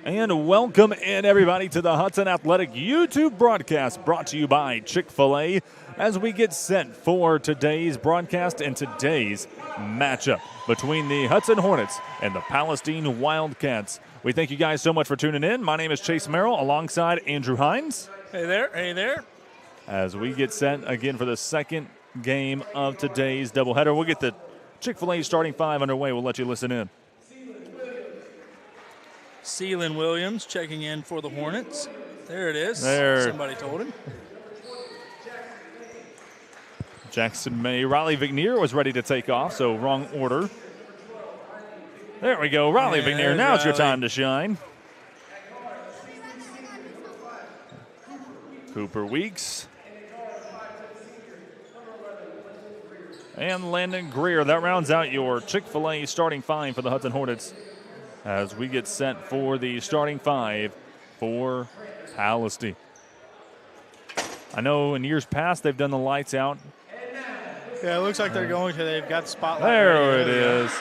And welcome in, everybody, to the Hudson Athletic YouTube broadcast brought to you by Chick-fil-A as we get set for today's broadcast and today's matchup between the Hudson Hornets and the Palestine Wildcats. We thank you guys so much for tuning in. My name is Chase Merrill alongside Andrew Hines. Hey there, hey there. As we get set again for the second game of today's doubleheader, we'll get the Chick-fil-A starting five underway. We'll let you listen in. Ceylon Williams checking in for the Hornets. There it is. There. Somebody told him. Jackson May. Riley Vignier was ready to take off, so wrong order. There we go. Riley Vignier. Now's your time to shine. Cooper Weeks. And Landon Greer. That rounds out your Chick-fil-A starting five for the Hudson Hornets as we get set for the starting five for Palestine. I know in years past they've done the lights out. Yeah, it looks like they're going to. They've got the spotlight. There it is.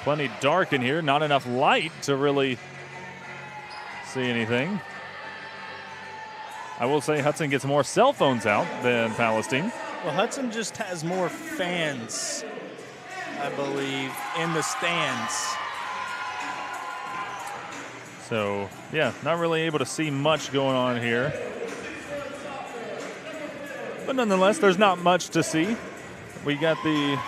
Plenty dark in here. Not enough light to really see anything. I will say Hudson gets more cell phones out than Palestine. Well, Hudson just has more fans, I believe, in the stands. So, yeah, not really able to see much going on here. But nonetheless, there's not much to see. We got the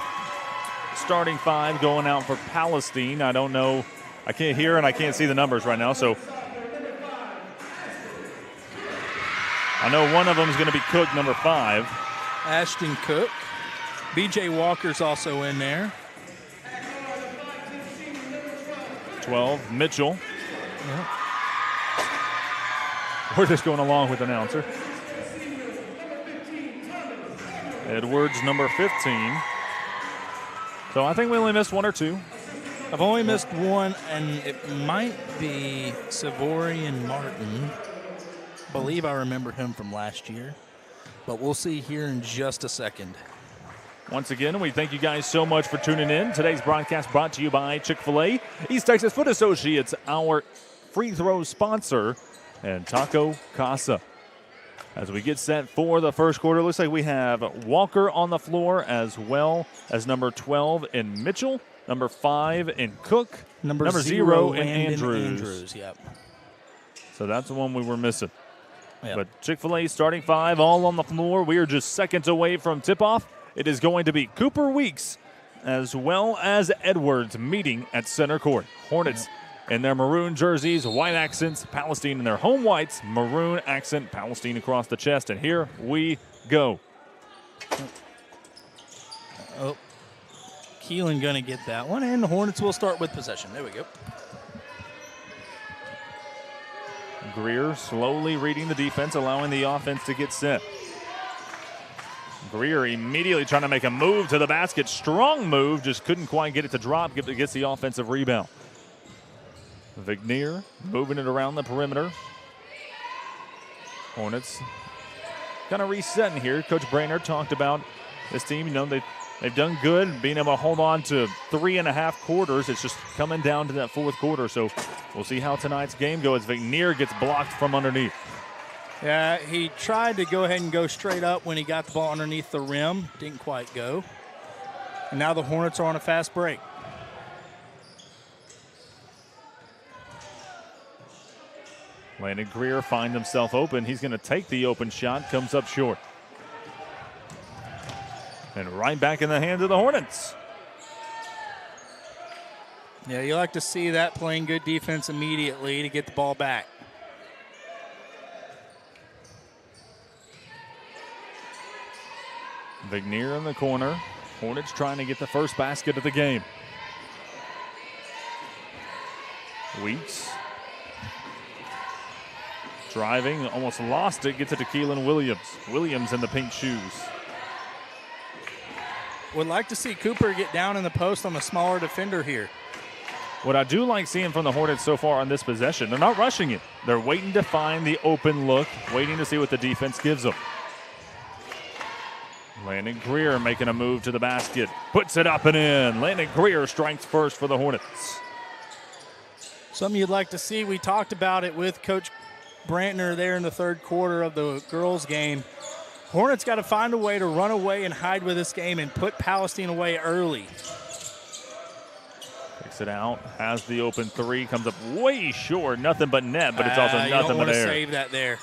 starting five going out for Palestine. I don't know. I can't hear and I can't see the numbers right now. So I know one of them is going to be Cook, number 5. Ashton Cook. B.J. Walker's also in there. 12, Mitchell. Yeah. We're just going along with the announcer. Edwards, number 15. So I think we only missed one or two. I've only missed one, and it might be Savorian Martin. I believe I remember him from last year. But we'll see here in just a second. Once again, we thank you guys so much for tuning in. Today's broadcast brought to you by Chick-fil-A, East Texas Food Associates, our free throw sponsor, and Taco Casa. As we get set for the first quarter, looks like we have Walker on the floor as well as number 12 in Mitchell, number 5 in Cook, number 0 in Andrews. Yep. So that's the one we were missing. Yep. But Chick-fil-A starting five all on the floor. We are just seconds away from tip-off. It is going to be Cooper Weeks as well as Edwards meeting at center court. Hornets in their maroon jerseys, white accents, Palestine in their home whites, maroon accent, Palestine across the chest. And here we go. Oh, Keelan going to get that one, and the Hornets will start with possession. There we go. Greer slowly reading the defense, allowing the offense to get set. Greer immediately trying to make a move to the basket. Strong move, just couldn't quite get it to drop. Gets the offensive rebound. Vignier moving it around the perimeter. Hornets kind of resetting here. Coach Brainerd talked about this team. You know, they've done good being able to hold on to 3.5 quarters. It's just coming down to that fourth quarter. So we'll see how tonight's game goes. Vignier gets blocked from underneath. Yeah, he tried to go ahead and go straight up when he got the ball underneath the rim. Didn't quite go. And now the Hornets are on a fast break. Landon Greer finds himself open. He's going to take the open shot. Comes up short. And right back in the hands of the Hornets. Yeah, you like to see that, playing good defense immediately to get the ball back. Vignier in the corner. Hornets trying to get the first basket of the game. Weeks. Driving, almost lost it, gets it to Keelan Williams. Williams in the pink shoes. Would like to see Cooper get down in the post on a smaller defender here. What I do like seeing from the Hornets so far on this possession, they're not rushing it. They're waiting to find the open look, waiting to see what the defense gives them. Landon Greer making a move to the basket. Puts it up and in. Landon Greer strikes first for the Hornets. Something you'd like to see. We talked about it with Coach Brantner there in the third quarter of the girls' game. Hornets got to find a way to run away and hide with this game and put Palestine away early. Takes it out, has the open three, comes up way short. Nothing but net, but it's also You nothing don't but want to air. save that there.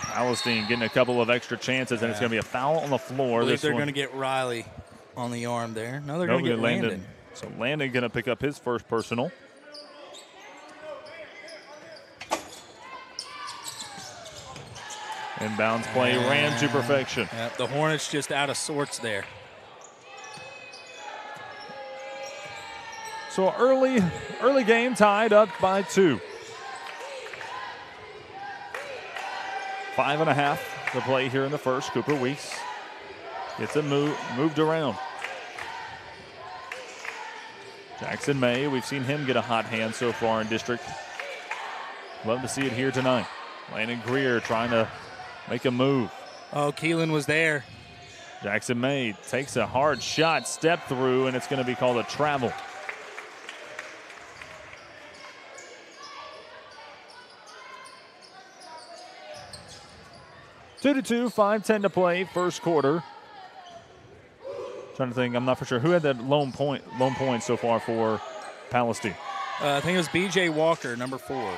Palestine getting a couple of extra chances, and it's going to be a foul on the floor. I believe they're going to get Riley on the arm there. No, they're going to get Landon. So Landon going to pick up his first personal. Inbounds play ran to perfection. Yeah, the Hornets just out of sorts there. So early game tied up by 2. 5.5 to play here in the first. Cooper Weeks gets it moved around. Jackson May, we've seen him get a hot hand so far in district. Love to see it here tonight. Landon Greer trying to make a move. Oh, Keelan was there. Jackson May takes a hard shot, step through, and it's going to be called a travel. Two to 2, 5:10 to play, first quarter. Trying to think, I'm not for sure who had that lone point so far for Palestine. I think it was B.J. Walker, number 4.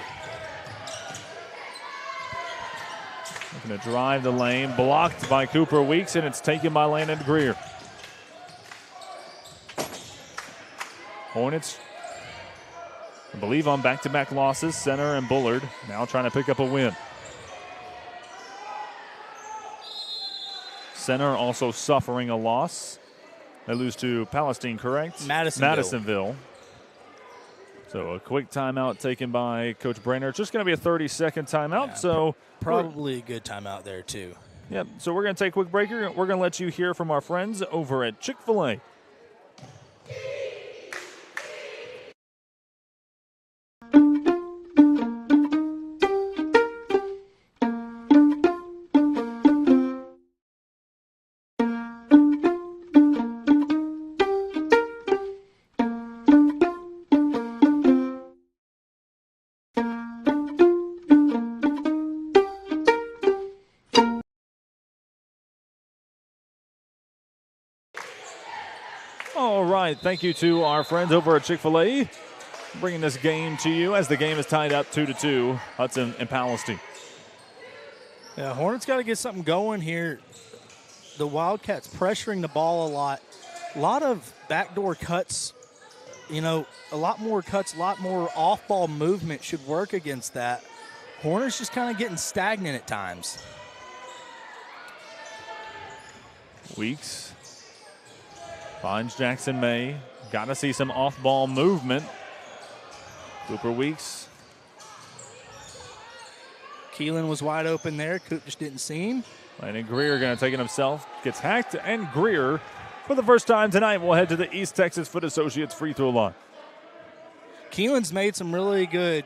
Looking to drive the lane, blocked by Cooper Weeks, and it's taken by Landon Greer. Hornets, I believe, on back-to-back losses. Center and Bullard now trying to pick up a win. Center also suffering a loss. They lose to Palestine, correct? Madisonville. So a quick timeout taken by Coach Brantner. It's just going to be a 30-second timeout. Yeah, so probably a good timeout there, too. Yep. So we're going to take a quick break here. We're going to let you hear from our friends over at Chick-fil-A. All right, thank you to our friends over at Chick-fil-A bringing this game to you as the game is tied up 2-2, Hudson and Palestine. Yeah, Hornets got to get something going here. The Wildcats pressuring the ball a lot of backdoor cuts. You know, a lot more cuts, a lot more off-ball movement should work against that. Hornets just kind of getting stagnant at times. Weeks finds Jackson May. Got to see some off-ball movement. Cooper Weeks. Keelan was wide open there. Coop just didn't see him. Landon Greer going to take it himself. Gets hacked, and Greer, for the first time tonight, will head to the East Texas Foot Associates free throw line. Keelan's made some really good,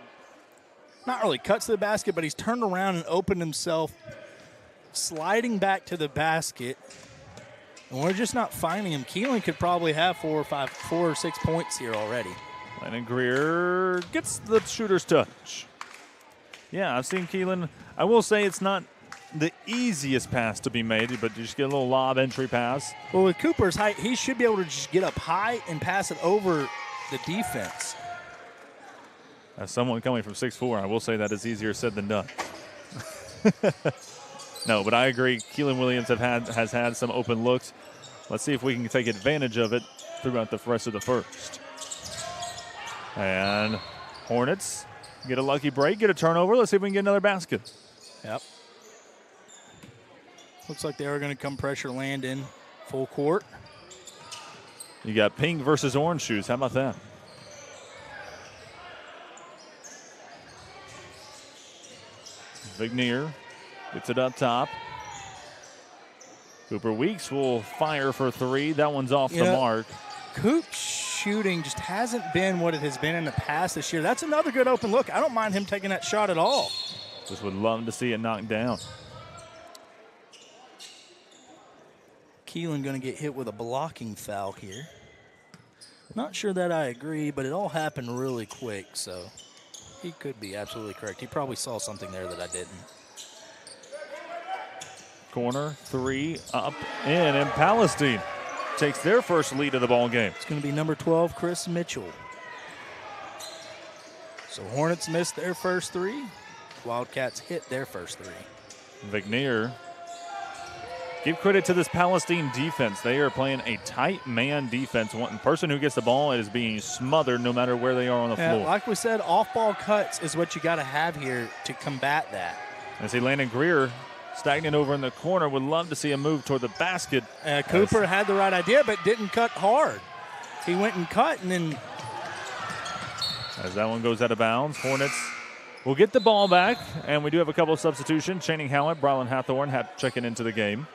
not really cuts to the basket, but he's turned around and opened himself, sliding back to the basket. And we're just not finding him. Keelan could probably have 4 or 6 points here already. Landon Greer gets the shooter's touch. Yeah, I've seen Keelan. I will say it's not the easiest pass to be made, but you just get a little lob entry pass. Well, with Cooper's height, he should be able to just get up high and pass it over the defense. As someone coming from 6'4", I will say that is easier said than done. No, but I agree. Keelan Williams has had some open looks. Let's see if we can take advantage of it throughout the rest of the first. And Hornets get a lucky break, get a turnover. Let's see if we can get another basket. Yep. Looks like they are going to come pressure Landon full court. You got pink versus orange shoes. How about that? Vignier gets it up top. Cooper Weeks will fire for 3. That one's off the mark. Coop's shooting just hasn't been what it has been in the past this year. That's another good open look. I don't mind him taking that shot at all. Just would love to see it knocked down. Keelan going to get hit with a blocking foul here. Not sure that I agree, but it all happened really quick, so he could be absolutely correct. He probably saw something there that I didn't. Corner, 3, up, in, and Palestine takes their first lead of the ball game. It's going to be number 12, Chris Mitchell. So Hornets missed their first 3. Wildcats hit their first 3. Vigneer. Give credit to this Palestine defense. They are playing a tight man defense. One person who gets the ball is being smothered no matter where they are on the floor. Like we said, off-ball cuts is what you got to have here to combat that. I see Landon Greer stagnant over in the corner. Would love to see a move toward the basket. Cooper had the right idea, but didn't cut hard. He went and cut, and then as that one goes out of bounds, Hornets will get the ball back, and we do have a couple of substitutions. Channing Howard, Brylan Hathorn checking into the game.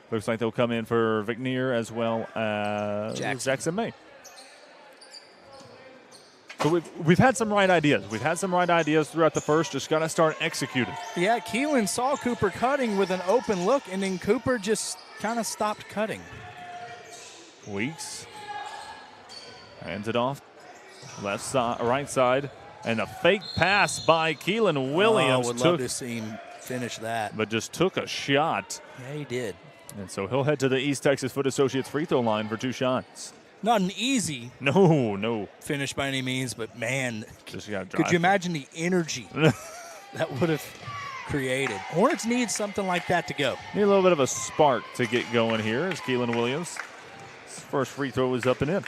Looks like they'll come in for Vigneer as well as Jackson May. So we've had some right ideas. We've had some right ideas throughout the first. Just got to start executing. Yeah, Keelan saw Cooper cutting with an open look, and then Cooper just kind of stopped cutting. Weeks hands it off. Left side, right side, and a fake pass by Keelan Williams. Would love to see him finish that. But just took a shot. Yeah, he did. And so he'll head to the East Texas Foot Associates free throw line for 2 shots. Not an easy finish by any means, but man, just gotta could you imagine the energy that would have created? Hornets need something like that to go. Need a little bit of a spark to get going here as Keelan Williams. His first free throw is up and in.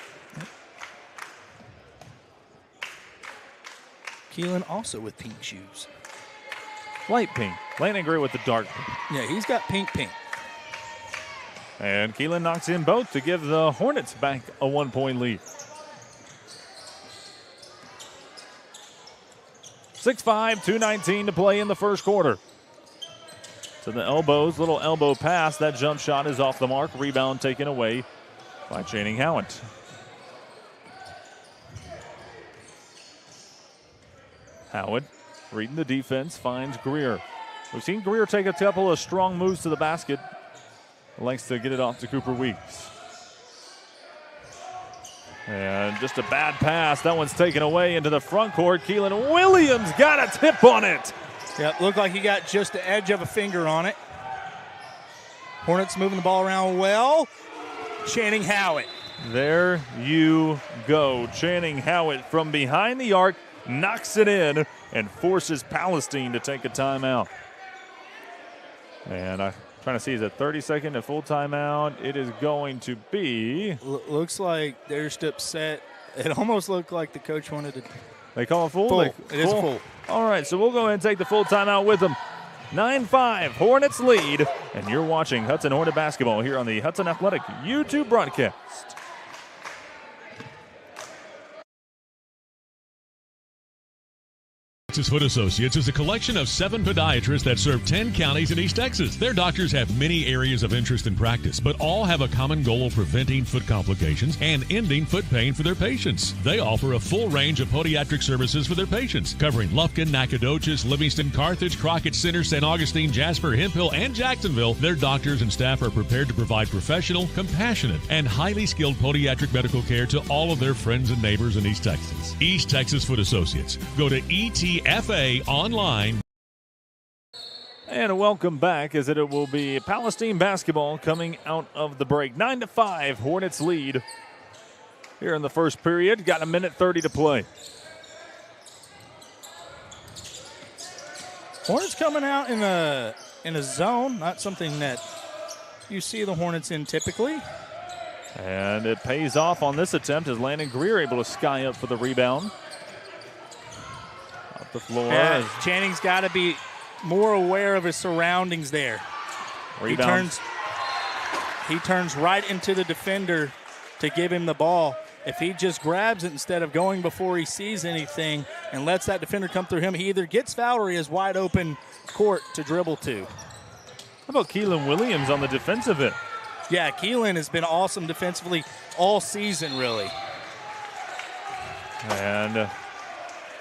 Keelan also with pink shoes. Light pink. Landon Gray with the dark pink. Yeah, he's got pink. And Keelan knocks in both to give the Hornets back a 1-point lead. 6-5, 2:19 to play in the first quarter. To the elbows, little elbow pass. That jump shot is off the mark. Rebound taken away by Channing Howard. Howard reading the defense, finds Greer. We've seen Greer take a couple of strong moves to the basket. Likes to get it off to Cooper Weeks. And just a bad pass. That one's taken away into the front court. Keelan Williams got a tip on it. Yep, looked like he got just the edge of a finger on it. Hornets moving the ball around well. Channing Howard. There you go. Channing Howard from behind the arc knocks it in and forces Palestine to take a timeout. And I'm trying to see, is it 30-second to full timeout? It is going to be. Looks like they're just upset. It almost looked like the coach wanted to. They call it full? Full. It is full. All right, so we'll go ahead and take the full timeout with them. 9-5, Hornets lead. And you're watching Hudson Hornet basketball here on the Hudson Athletic YouTube broadcast. Texas Foot Associates is a collection of 7 podiatrists that serve 10 counties in East Texas. Their doctors have many areas of interest and practice, but all have a common goal of preventing foot complications and ending foot pain for their patients. They offer a full range of podiatric services for their patients, covering Lufkin, Nacogdoches, Livingston, Carthage, Crockett Center, St. Augustine, Jasper, Hemphill, and Jacksonville. Their doctors and staff are prepared to provide professional, compassionate, and highly skilled podiatric medical care to all of their friends and neighbors in East Texas. East Texas Foot Associates. Go to ETFA online. And welcome back, as it will be Palestine basketball coming out of the break. 9-5, Hornets lead here in the first period. Got a minute 30 to play. Hornets coming out in a zone, not something that you see the Hornets in typically. And it pays off on this attempt as Landon Greer able to sky up for the rebound. Off the floor. Yeah, Channing's got to be more aware of his surroundings there. Rebound. He turns right into the defender to give him the ball. If he just grabs it instead of going before he sees anything and lets that defender come through him, he either gets fouled or he has wide open court to dribble to. How about Keelan Williams on the defensive end? Yeah, Keelan has been awesome defensively all season, really. And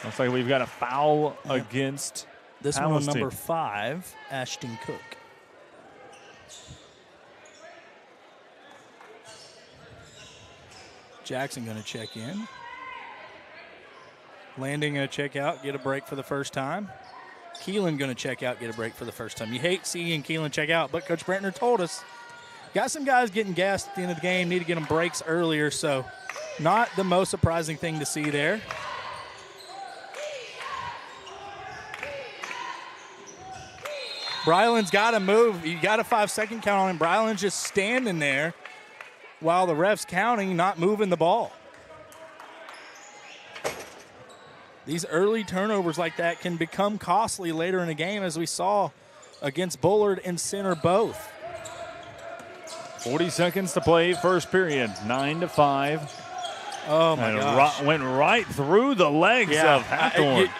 looks like we've got a foul against this Palestine. One on number 5, Ashton Cook. Jackson going to check in. Landing going to check out, get a break for the first time. Keelan going to check out, get a break for the first time. You hate seeing Keelan check out, but Coach Brantner told us, got some guys getting gassed at the end of the game, need to get them breaks earlier, so not the most surprising thing to see there. Bryland's got to move. You got a 5-second count on him. Bryland's just standing there while the ref's counting, not moving the ball. These early turnovers like that can become costly later in the game, as we saw against Bullard and Center both. 40 seconds to play, first period, 9-5. Oh, my gosh. Went right through the legs of Hathorn.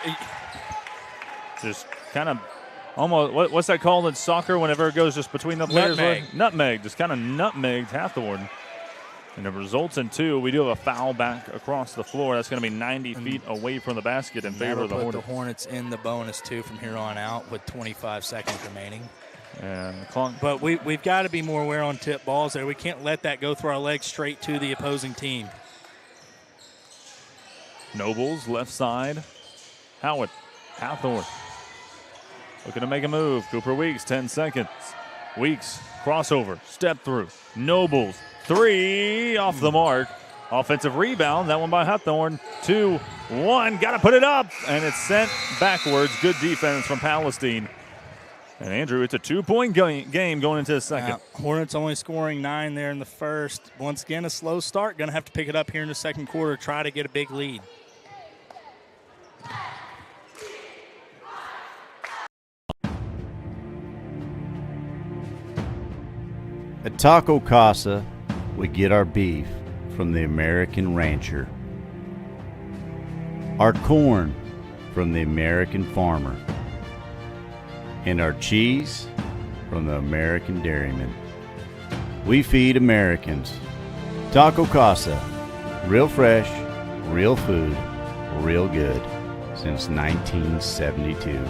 Just kind of almost, what's that called in soccer whenever it goes just between the players? Nutmeg. Just kind of nutmegged Hathorn. And it results in 2. We do have a foul back across the floor. That's going to be 90 feet away from the basket in favor of the Hornets. The Hornets in the bonus, too, from here on out with 25 seconds remaining. And the clock. But we've got to be more aware on tip balls there. We can't let that go through our legs straight to the opposing team. Nobles, left side. Howard, Hathorn. Looking to make a move. Cooper Weeks, 10 seconds. Weeks, crossover, step through. Nobles, 3 off the mark. Offensive rebound, that one by Hathorn. 2-1, got to put it up, and it's sent backwards. Good defense from Palestine. And Andrew, it's a 2-point game going into the second. Hornets only scoring 9 there in the first. Once again, a slow start. Going to have to pick it up here in the second quarter, try to get a big lead. At Taco Casa, we get our beef from the American rancher, our corn from the American farmer, and our cheese from the American dairyman. We feed Americans. Taco Casa, real fresh, real food, real good, since 1972.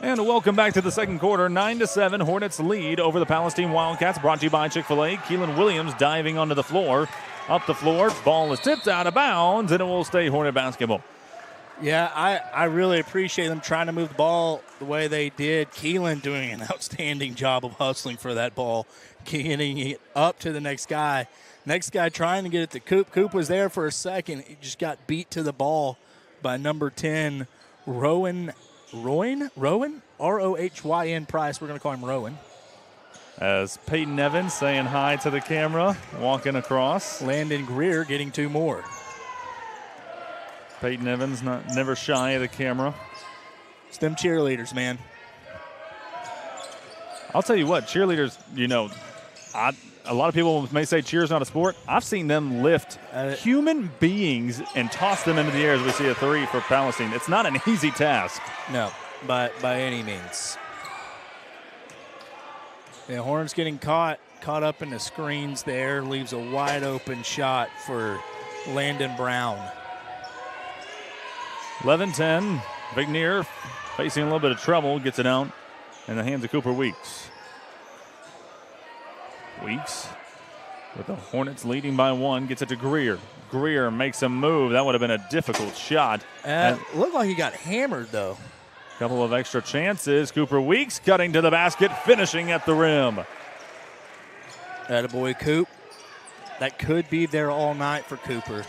And welcome back to the second quarter. 9-7, Hornets lead over the Palestine Wildcats. Brought to you by Chick-fil-A. Keelan Williams diving onto the floor. Up the floor, ball is tipped out of bounds, and it will stay Hornet basketball. Yeah, I really appreciate them trying to move the ball the way they did. Keelan doing an outstanding job of hustling for that ball, getting it up to the next guy. Next guy trying to get it to Coop. Coop was there for a second. He just got beat to the ball by number 10, Rowan, R-O-H-Y-N Price. We're going to call him Rowan. As Peyton Evans saying hi to the camera, walking across. Landon Greer getting 2 more. Peyton Evans never shy of the camera. It's them cheerleaders, man. I'll tell you what, cheerleaders, a lot of people may say cheer's not a sport. I've seen them lift human beings and toss them into the air as we see a 3 for Palestine. It's not an easy task. No, by any means. Yeah, Hornets getting caught up in the screens there. Leaves a wide open shot for Landon Brown. 11-10. Vignier facing a little bit of trouble. Gets it out in the hands of Cooper Weeks. Weeks with the Hornets leading by 1. Gets it to Greer. Greer makes a move. That would have been a difficult shot. Looked like he got hammered, though. Couple of extra chances. Cooper Weeks cutting to the basket, finishing at the rim. Attaboy Coop. that could be there all night for Cooper.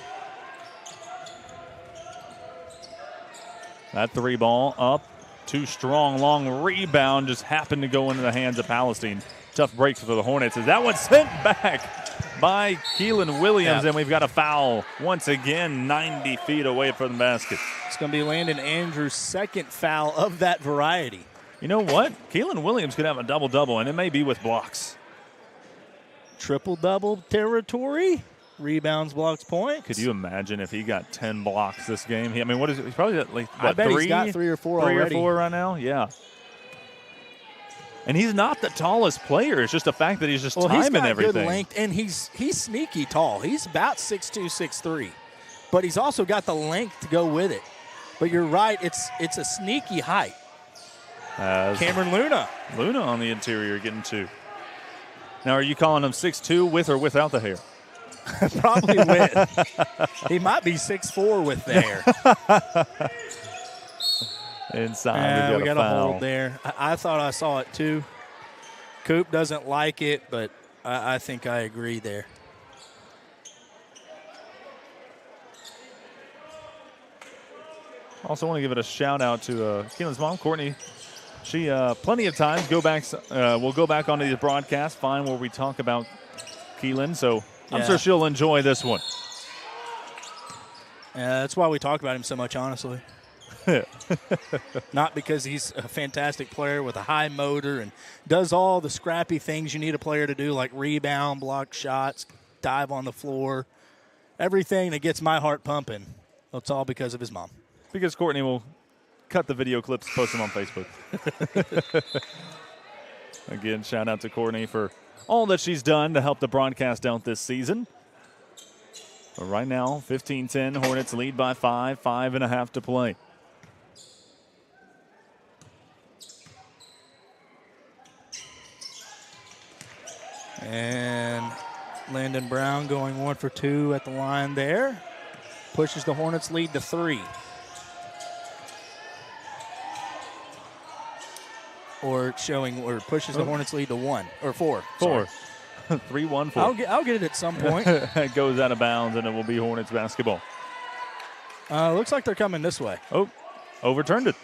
That 3 ball up. Too strong, long rebound just happened to go into the hands of Palestine. Tough break for the Hornets as that one's sent back by Keelan Williams, and we've got a foul once again 90 feet away from the basket. It's going to be Landon Andrews' second foul of that variety. You know what? Keelan Williams could have a double-double, and it may be with blocks. Triple-double territory. Rebounds, blocks, points. Could you imagine if he got 10 blocks this game? I mean, what is it? He's probably got like, what, I bet 3? He's got 3 or 4 already. 3 or 4 right now? Yeah. And he's not the tallest player. It's just the fact that he's just timing he's got everything. Good length, and he's sneaky tall. He's about 6'2", 6'3", but he's also got the length to go with it. But you're right, it's a sneaky height. Cameron Luna. Luna on the interior getting 2. Now, are you calling him 6'2" with or without the hair? Probably with. He might be 6'4" with the hair. Inside, we got a hold there. I thought I saw it too. Coop doesn't like it, but I think I agree there. Also want to give it a shout out to Keelan's mom, Courtney. She plenty of times we'll go back onto the broadcast, find where we talk about Keelan. So I'm sure she'll enjoy this one. Yeah, that's why we talk about him so much, honestly. Not because he's a fantastic player with a high motor and does all the scrappy things you need a player to do, like rebound, block shots, dive on the floor, everything that gets my heart pumping. It's all because of his mom. Because Courtney will cut the video clips, post them on Facebook. Again, shout out to Courtney for all that she's done to help the broadcast out this season. But right now, 15-10, Hornets lead by 5, 5.5 to play. And Landon Brown going 1 for 2 at the line there. Pushes the Hornets lead to 3. Or pushes the Hornets lead to 1 or 4. 4. 3-1-4. I'll get it at some point. It goes out of bounds, and it will be Hornets basketball. Looks like they're coming this way. Oh, overturned it.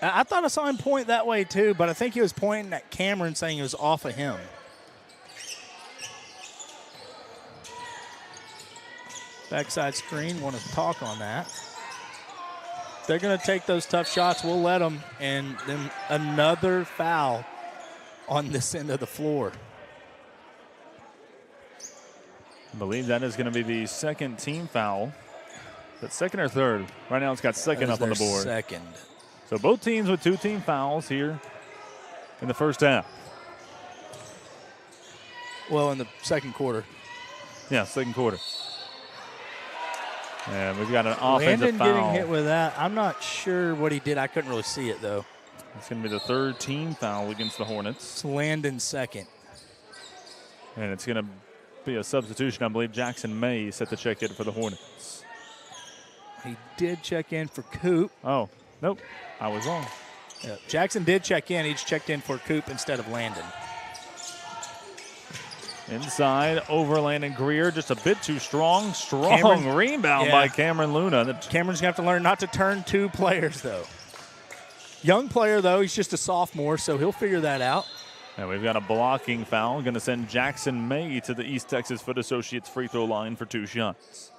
I thought I saw him point that way too, but I think he was pointing at Cameron, saying it was off of him. Backside screen, want to talk on that. They're going to take those tough shots. We'll let them. And then another foul on this end of the floor. I believe that is going to be the second team foul. Is that second or third? Right now it's got second up on the board. Second. So both teams with 2 team fouls here in the first half. Well, in the second quarter. Yeah, second quarter. And we've got an offensive foul. Landon getting hit with that. I'm not sure what he did. I couldn't really see it, though. It's going to be the third team foul against the Hornets. It's Landon's second. And it's going to be a substitution. I believe Jackson May set the check in for the Hornets. He did check in for Coop. Oh, nope. I was wrong. Yeah, Jackson did check in. He just checked in for Coop instead of Landon. Inside, over Landon Greer, just a bit too strong. Strong rebound by Cameron Luna. Cameron's going to have to learn not to turn 2 players, though. Young player, though. He's just a sophomore, so he'll figure that out. And we've got a blocking foul. Going to send Jackson May to the East Texas Foot Associates free throw line for 2 shots.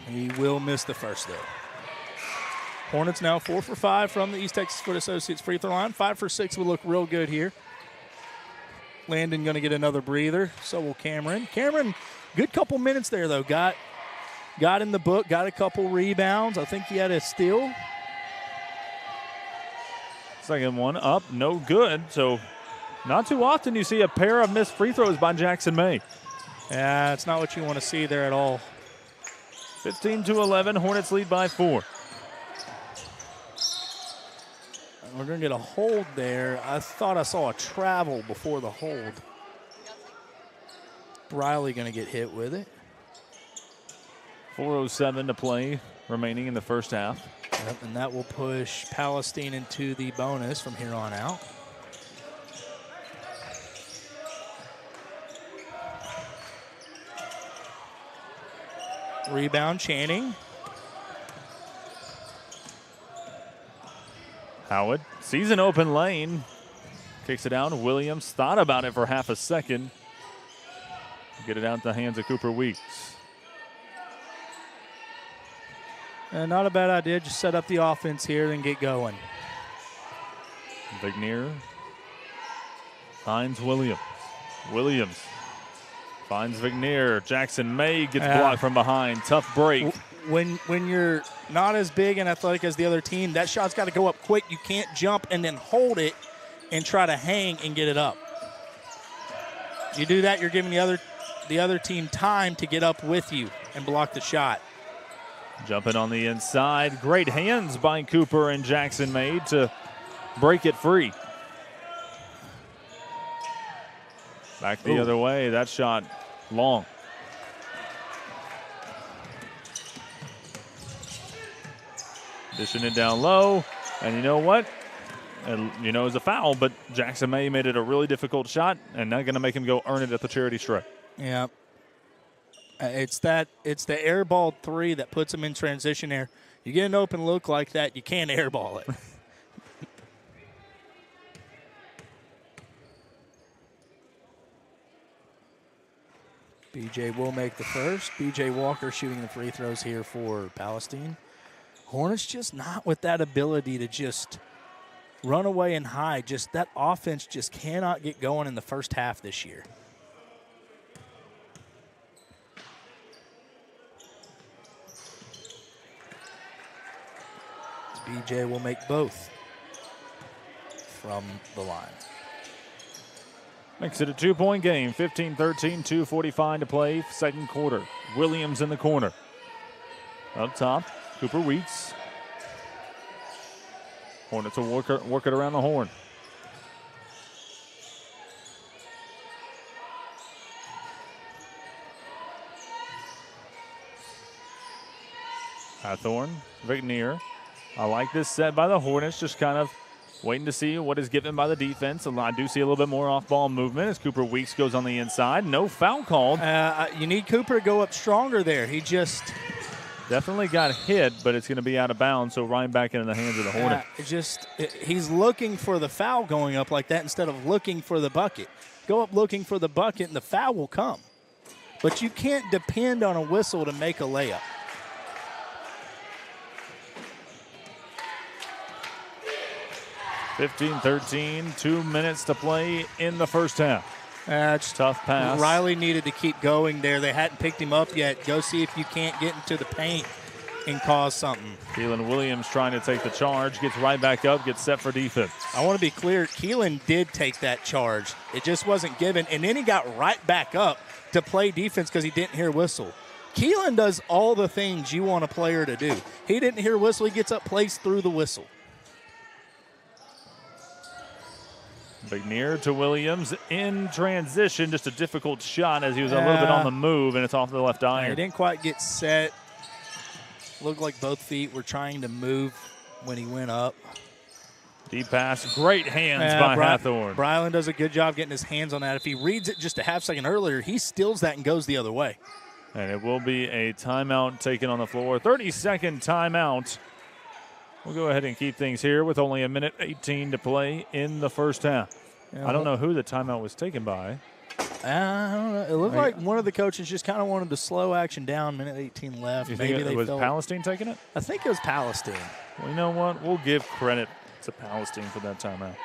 He will miss the first, though. Hornets now 4 for 5 from the East Texas Foot Associates free throw line. 5 for 6 will look real good here. Landon going to get another breather. So will Cameron. Cameron, good couple minutes there, though. Got in the book, got a couple rebounds. I think he had a steal. Second one up, no good. So not too often you see a pair of missed free throws by Jackson May. Yeah, it's not what you want to see there at all. 15-11, Hornets lead by 4. We're going to get a hold there. I thought I saw a travel before the hold. Riley going to get hit with it. 4:07 to play remaining in the first half. Yep, and that will push Palestine into the bonus from here on out. Rebound, Channing. Howard sees an open lane. Kicks it out. Williams thought about it for half a second. Get it out to the hands of Cooper Weeks. Not a bad idea. Just set up the offense here and get going. Vignier finds Williams. Williams finds Vignier. Jackson May gets blocked from behind. Tough break. When you're not as big and athletic as the other team, that shot's got to go up quick. You can't jump and then hold it and try to hang and get it up. You do that, you're giving the other team time to get up with you and block the shot. Jumping on the inside. Great hands by Cooper and Jackson May to break it free. Back the other way. That shot long. Dishing it down low. And you know what? It's a foul, but Jackson May made it a really difficult shot, and not going to make him go earn it at the charity stripe. Yeah. It's the airball three that puts him in transition there. You get an open look like that, you can't airball it. BJ will make the first. BJ Walker shooting the free throws here for Palestine. Hornets just not with that ability to just run away and hide. Just that offense just cannot get going in the first half this year. BJ will make both from the line. Makes it a 2-point game. 15-13, 2:45 to play. Second quarter. Williams in the corner. Up top, Cooper Weeks. Hornets will work it around the horn. Hathorn, Vignier. I like this set by the Hornets, just kind of waiting to see what is given by the defense. I do see a little bit more off-ball movement as Cooper Weeks goes on the inside. No foul called. You need Cooper to go up stronger there. He just definitely got hit, but it's going to be out of bounds, so right back into the hands of the Hornets. He's looking for the foul going up like that instead of looking for the bucket. Go up looking for the bucket, and the foul will come. But you can't depend on a whistle to make a layup. 15-13, 2 minutes to play in the first half. That's tough pass. Riley needed to keep going there. They hadn't picked him up yet. Go see if you can't get into the paint and cause something. Keelan Williams trying to take the charge, gets right back up, gets set for defense. I want to be clear, Keelan did take that charge. It just wasn't given, and then he got right back up to play defense because he didn't hear whistle. Keelan does all the things you want a player to do. He didn't hear whistle. He gets up, plays through the whistle. Vignier to Williams in transition. Just a difficult shot as he was a little bit on the move, and it's off the left iron. He didn't quite get set. Looked like both feet were trying to move when he went up. Deep pass. Great hands by Hathorn. Brylan does a good job getting his hands on that. If he reads it just a half second earlier, he steals that and goes the other way. And it will be a timeout taken on the floor. 30-second timeout. We'll go ahead and keep things here with only 1:18 to play in the first half. Yeah, I don't know who the timeout was taken by. I don't know. It looked like one of the coaches just kind of wanted to slow action down. 1:18 left. You think it was Palestine taking it? I think it was Palestine. Well, you know what? We'll give credit to Palestine for that timeout.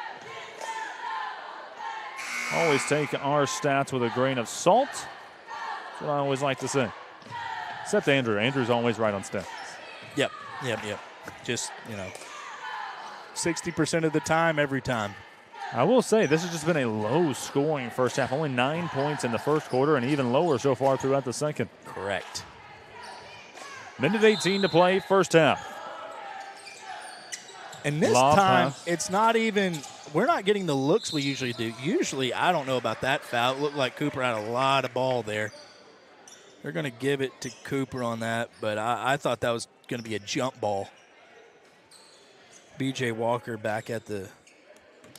Always take our stats with a grain of salt. That's what I always like to say. Except Andrew. Andrew's always right on stats. Yep. Just, 60% of the time, every time. I will say this has just been a low-scoring first half. Only 9 points in the first quarter and even lower so far throughout the second. Correct. 1:18 to play, first half. And this time, it's not even – we're not getting the looks we usually do. Usually, I don't know about that foul. It looked like Cooper had a lot of ball there. They're going to give it to Cooper on that, but I thought that was going to be a jump ball. B.J. Walker back at the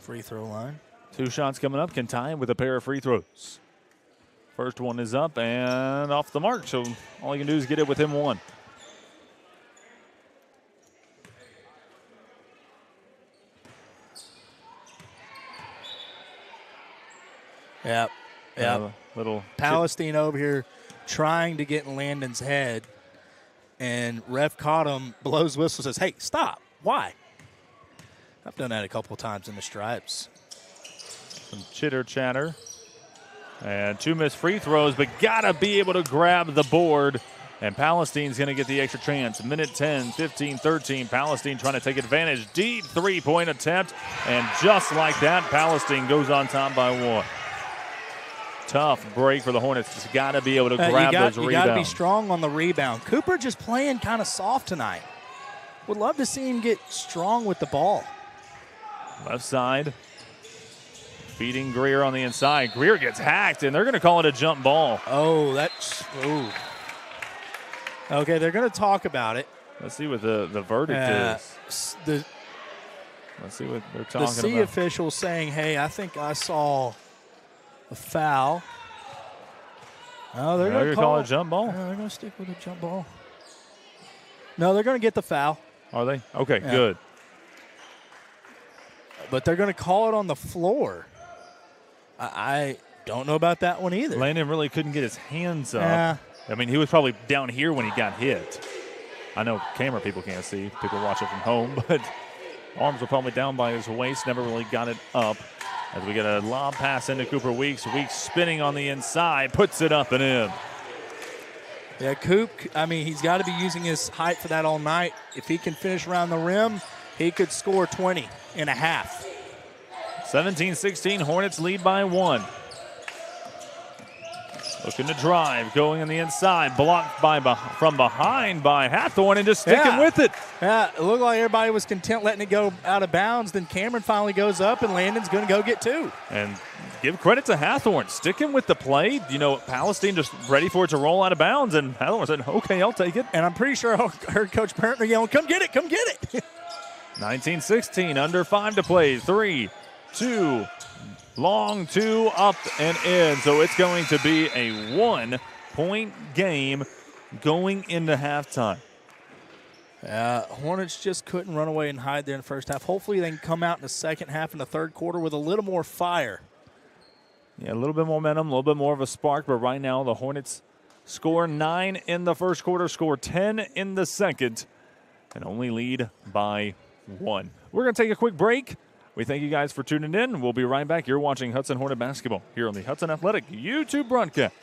free throw line. 2 shots coming up. Can tie with a pair of free throws. First one is up and off the mark, so all you can do is get it within 1. Yep. Little Palestine over here trying to get in Landon's head, and ref caught him, blows whistle, says, hey, stop. Why? I've done that a couple of times in the stripes. Some chitter chatter. And 2 missed free throws, but got to be able to grab the board. And Palestine's going to get the extra chance. Minute 10, 15, 13. Palestine trying to take advantage. Deep 3-point attempt. And just like that, Palestine goes on top by 1. Tough break for the Hornets. Just got to be able to grab those rebounds. You got to be strong on the rebound. Cooper just playing kind of soft tonight. Would love to see him get strong with the ball. Left side. Feeding Greer on the inside. Greer gets hacked, and they're going to call it a jump ball. Oh, that's – ooh. Okay, they're going to talk about it. Let's see what the verdict is. Let's see what they're talking about. The C official saying, hey, I think I saw a foul. Oh, they're going to call it a jump ball? No, they're going to stick with a jump ball. No, they're going to get the foul. Are they? Okay, good. But they're going to call it on the floor. I don't know about that one either. Landon really couldn't get his hands up. I mean, he was probably down here when he got hit. I know camera people can't see. People watch it from home, but arms were probably down by his waist. Never really got it up. As we get a lob pass into Cooper Weeks. Weeks spinning on the inside, puts it up and in. Yeah, Coop, I mean, he's got to be using his height for that all night. If he can finish around the rim, he could score 20 and a half. 17-16, Hornets lead by 1. Looking to drive, going on the inside, blocked from behind by Hathorn and just sticking with it. Yeah, it looked like everybody was content letting it go out of bounds. Then Cameron finally goes up, and Landon's going to go get 2. And give credit to Hathorn, sticking with the play. You know, Palestine just ready for it to roll out of bounds, and Hathorn said, okay, I'll take it. And I'm pretty sure I heard Coach Parentner yelling, come get it, come get it. 19-16, under 5 to play. 3, 2, long 2, up and in. So it's going to be a 1-point game going into halftime. Hornets just couldn't run away and hide there in the first half. Hopefully they can come out in the second half and the third quarter with a little more fire. Yeah, a little bit more momentum, a little bit more of a spark, but right now the Hornets score 9 in the first quarter, score 10 in the second, and only lead by 1. We're going to take a quick break. We thank you guys for tuning in. We'll be right back. You're watching Hudson Hornet basketball here on the Hudson Athletic YouTube broadcast.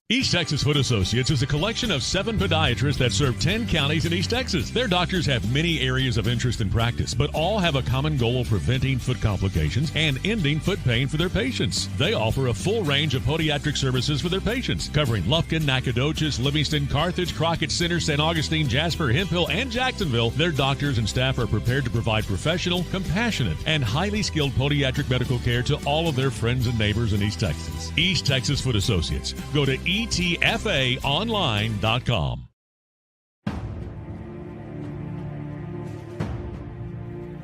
East Texas Foot Associates is a collection of 7 podiatrists that serve 10 counties in East Texas. Their doctors have many areas of interest and practice, but all have a common goal of preventing foot complications and ending foot pain for their patients. They offer a full range of podiatric services for their patients, covering Lufkin, Nacogdoches, Livingston, Carthage, Crockett Center, St. Augustine, Jasper, Hemphill, and Jacksonville. Their doctors and staff are prepared to provide professional, compassionate, and highly skilled podiatric medical care to all of their friends and neighbors in East Texas. East Texas Foot Associates. Go to etfaonline.com.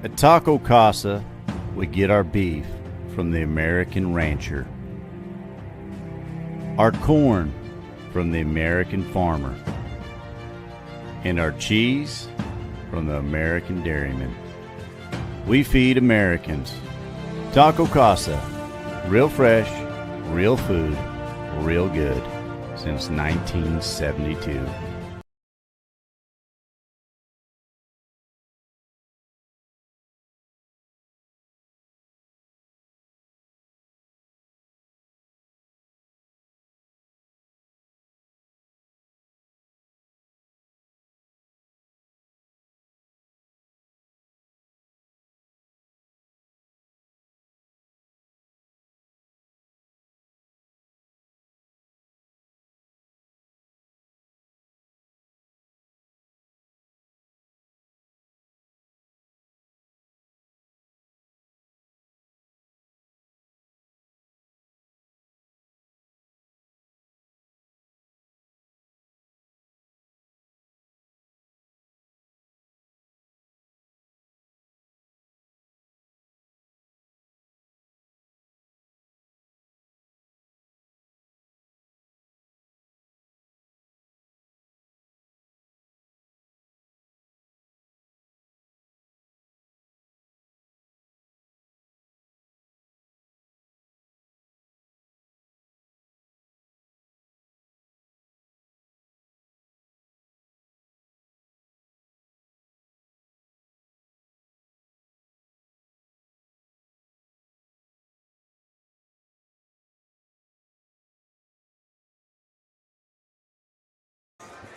At Taco Casa, we get our beef from the American rancher, our corn from the American farmer, and our cheese from the American dairyman. We feed Americans. Taco Casa, real fresh, real food, real good since 1972.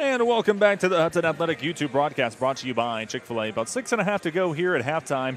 And welcome back to the Hudson Athletic YouTube broadcast brought to you by Chick-fil-A. About 6.5 to go here at halftime.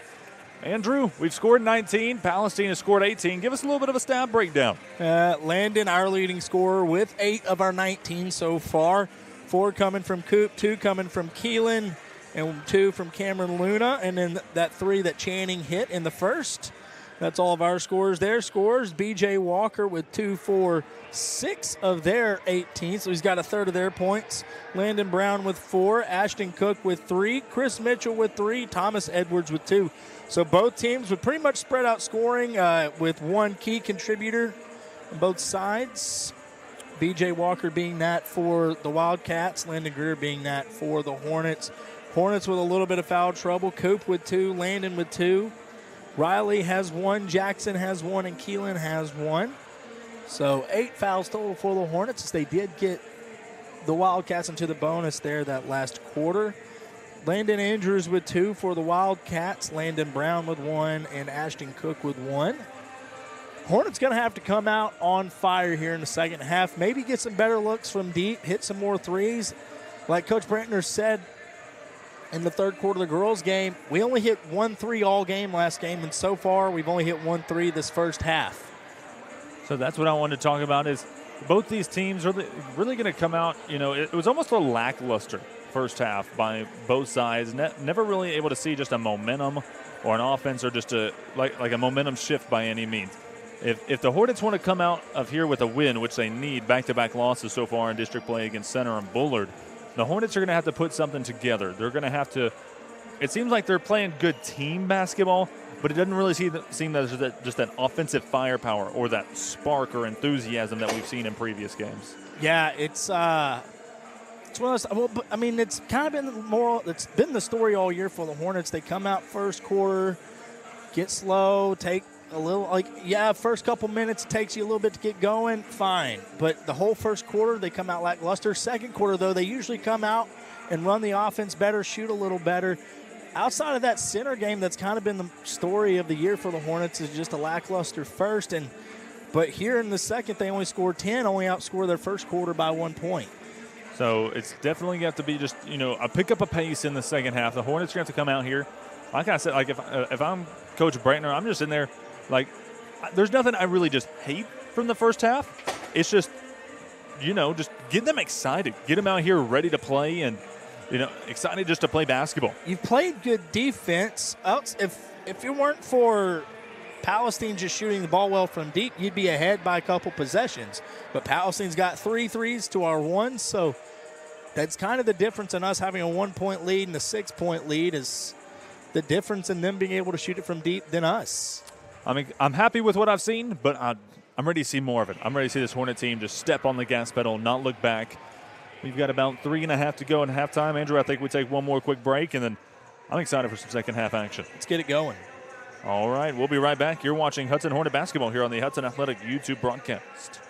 Andrew, we've scored 19. Palestine has scored 18. Give us a little bit of a stat breakdown. Landon, our leading scorer, with 8 of our 19 so far. 4 coming from Coop, 2 coming from Keelan, and 2 from Cameron Luna. And then that 3 that Channing hit in the first. That's all of our scores. Their scores, B.J. Walker with 2 for 6 of their 18, so he's got a third of their points. Landon Brown with 4, Ashton Cook with 3, Chris Mitchell with 3, Thomas Edwards with 2. So both teams would pretty much spread out scoring with one key contributor on both sides. B.J. Walker being that for the Wildcats, Landon Greer being that for the Hornets. Hornets with a little bit of foul trouble, Coop with 2, Landon with 2. Riley has 1, Jackson has 1, and Keelan has 1. So 8 fouls total for the Hornets as they did get the Wildcats into the bonus there that last quarter. Landon Andrews with 2 for the Wildcats, Landon Brown with 1, and Ashton Cook with 1. Hornets going to have to come out on fire here in the second half, maybe get some better looks from deep, hit some more threes. Like Coach Brantner said, in the third quarter of the girls' game, we only hit 1 3 all game last game, and so far we've only hit 1 3 this first half. So that's what I wanted to talk about is both these teams are really going to come out, it was almost a lackluster first half by both sides. Never really able to see just a momentum or an offense or just like a momentum shift by any means. If the Hornets want to come out of here with a win, which they need, back-to-back losses so far in district play against Center and Bullard, the Hornets are going to have to put something together. They're going to have to – it seems like they're playing good team basketball, but it doesn't really seem that there's just that offensive firepower or that spark or enthusiasm that we've seen in previous games. Yeah, it's one of those – well, I mean, it's kind of been it's been the story all year for the Hornets. They come out first quarter, get slow, take a little – first couple minutes it takes you a little bit to get going, fine. But the whole first quarter, they come out lackluster. Second quarter, though, they usually come out and run the offense better, shoot a little better. Outside of that center game, that's kind of been the story of the year for the Hornets is just a lackluster first. But here in the second, they only scored 10, only outscored their first quarter by 1 point. So it's definitely got to be just, a pick up a pace in the second half. The Hornets are going to have to come out here. Like I said, if I'm Coach Brantner, I'm just in there. There's nothing I really just hate from the first half. It's just, just get them excited. Get them out here ready to play and, excited just to play basketball. You've played good defense. If it weren't for Palestine just shooting the ball well from deep, you'd be ahead by a couple possessions. But Palestine's got 3 threes to our 1, so that's kind of the difference in us having a 1-point lead and a 6-point lead is the difference in them being able to shoot it from deep than us. I'm happy with what I've seen, but I'm ready to see more of it. I'm ready to see this Hornet team just step on the gas pedal, not look back. We've got about 3.5 to go in halftime. Andrew, I think we take one more quick break, and then I'm excited for some second half action. Let's get it going. All right, we'll be right back. You're watching Hudson Hornet basketball here on the Hudson Athletic YouTube broadcast.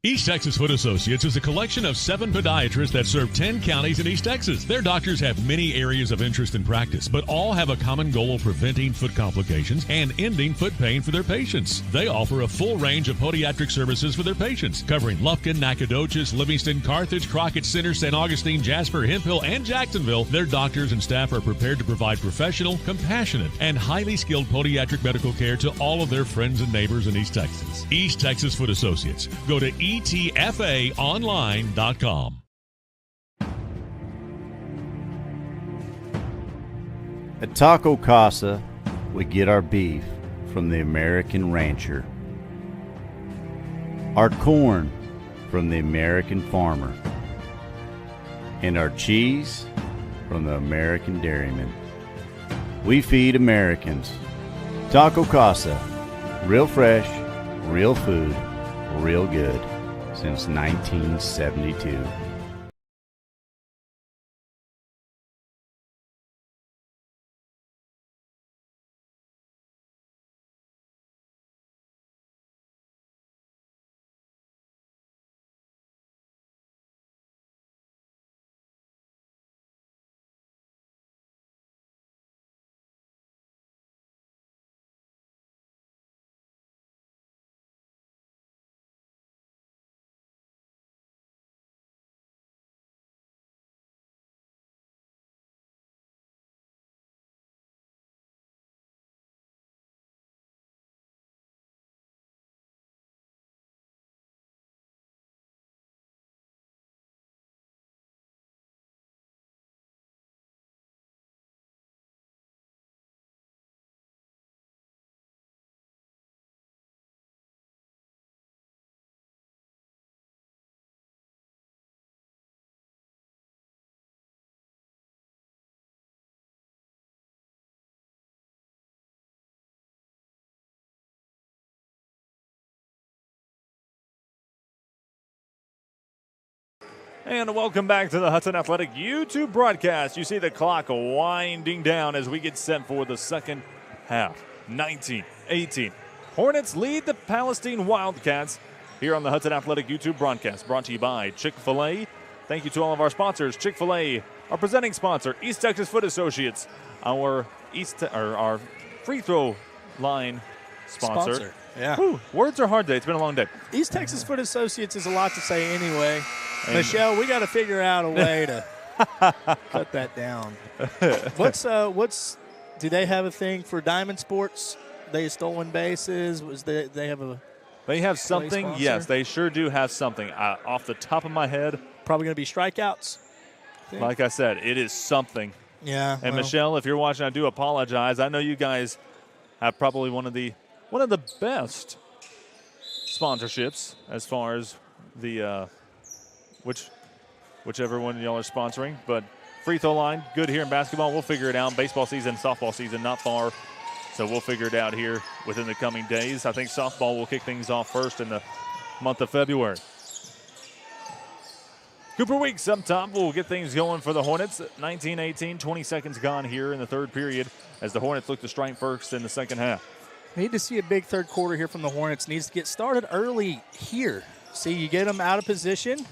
East Texas Foot Associates is a collection of 7 podiatrists that serve 10 counties in East Texas. Their doctors have many areas of interest and practice, but all have a common goal of preventing foot complications and ending foot pain for their patients. They offer a full range of podiatric services for their patients, covering Lufkin, Nacogdoches, Livingston, Carthage, Crockett Center, St. Augustine, Jasper, Hemphill, and Jacksonville. Their doctors and staff are prepared to provide professional, compassionate, and highly skilled podiatric medical care to all of their friends and neighbors in East Texas. East Texas Foot Associates. Go to etfaonline.com. At Taco Casa, we get our beef from the American rancher, our corn from the American farmer, and our cheese from the American dairyman. We feed Americans. Taco Casa, real fresh, real food, real good since 1972. And welcome back to the Hudson Athletic YouTube broadcast. You see the clock winding down as we get set for the second half. 19-18. Hornets lead the Palestine Wildcats here on the Hudson Athletic YouTube broadcast, brought to you by Chick-fil-A. Thank you to all of our sponsors. Chick-fil-A, our presenting sponsor, East Texas Foot Associates, our free throw line sponsor. Yeah. Whew, words are hard today. It's been a long day. East Texas Foot Associates is a lot to say anyway. Michelle, we got to figure out a way to cut that down. Do they have a thing for Diamond Sports? They stolen bases? They have something? sponsor? Yes, they sure do have something. Off the top of my head, probably going to be strikeouts. Like I said, it is something. Yeah. And Michelle, if you're watching, I do apologize. I know you guys have probably one of the best sponsorships as far as the whichever one y'all are sponsoring. But free throw line, good here in basketball. We'll figure it out. Baseball season, softball season, not far. So we'll figure it out here within the coming days. I think softball will kick things off first in the month of February. Cooper Weeks up top will get things going for the Hornets. 19-18, 20 seconds gone here in the third period as the Hornets look to strike first in the second half. Need to see a big third quarter here from the Hornets. Needs to get started early here. See, you get them out of position.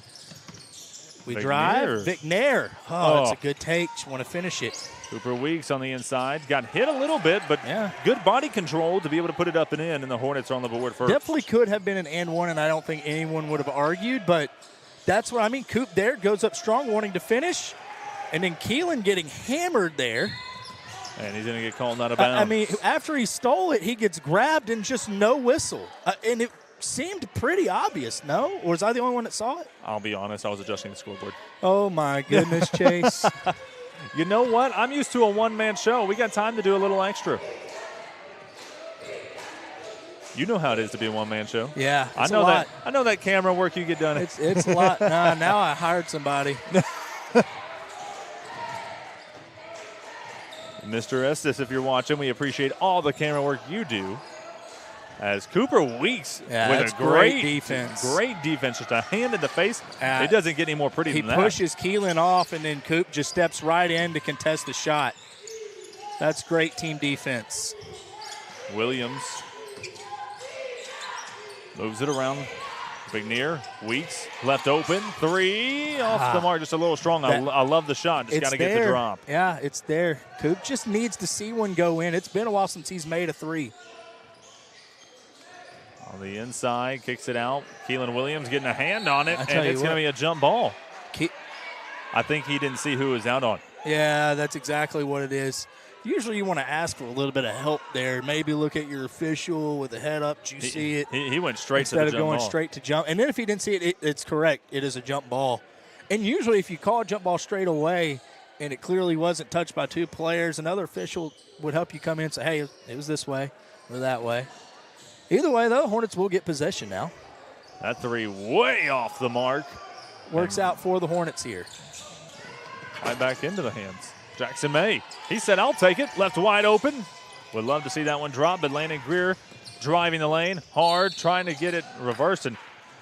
We drive. Vic Nair. Oh, it's a good take. You want to finish it. Cooper Weeks on the inside. Got hit a little bit, but good body control to be able to put it up and in, and the Hornets are on the board first. Definitely could have been an and one, and I don't think anyone would have argued, but that's what I mean. Coop there goes up strong, wanting to finish, and then Keelan getting hammered there. And he's going to get called out of bounds. I mean, after he stole it, he gets grabbed and just no whistle. And it seemed pretty obvious, no? Or was I the only one that saw it? I'll be honest, I was adjusting the scoreboard. Oh, my goodness, Chase. You know what? I'm used to a one-man show. We got time to do a little extra. You know how it is to be a one-man show. Yeah, I know that. I know that camera work you get done. It's a lot. Now I hired somebody. Mr. Estes, if you're watching, we appreciate all the camera work you do. As Cooper Weeks with a great defense. Great defense, just a hand in the face. It doesn't get any more pretty than that. He pushes Keelan off, and then Coop just steps right in to contest the shot. That's great team defense. Williams moves it around. McNear, Weeks, left open, three, off the mark, just a little strong. I love the shot, just got to get the drop. Yeah, it's there. Coop just needs to see one go in. It's been a while since he's made a three. On the inside, kicks it out. Keelan Williams getting a hand on it, and it's going to be a jump ball. I think he didn't see who was out on. Yeah, that's exactly what it is. Usually you want to ask for a little bit of help there. Maybe look at your official with the head up. Did you see it? He went straight to the jump ball. Instead of going straight to jump. And then if he didn't see it, it's correct. It is a jump ball. And usually if you call a jump ball straight away and it clearly wasn't touched by two players, another official would help you come in and say, hey, it was this way or that way. Either way, though, Hornets will get possession now. That three way off the mark. Works out for the Hornets here. Right back into the hands. Jackson May. He said, I'll take it. Left wide open. Would love to see that one drop, but Landon Greer driving the lane hard, trying to get it reversed. And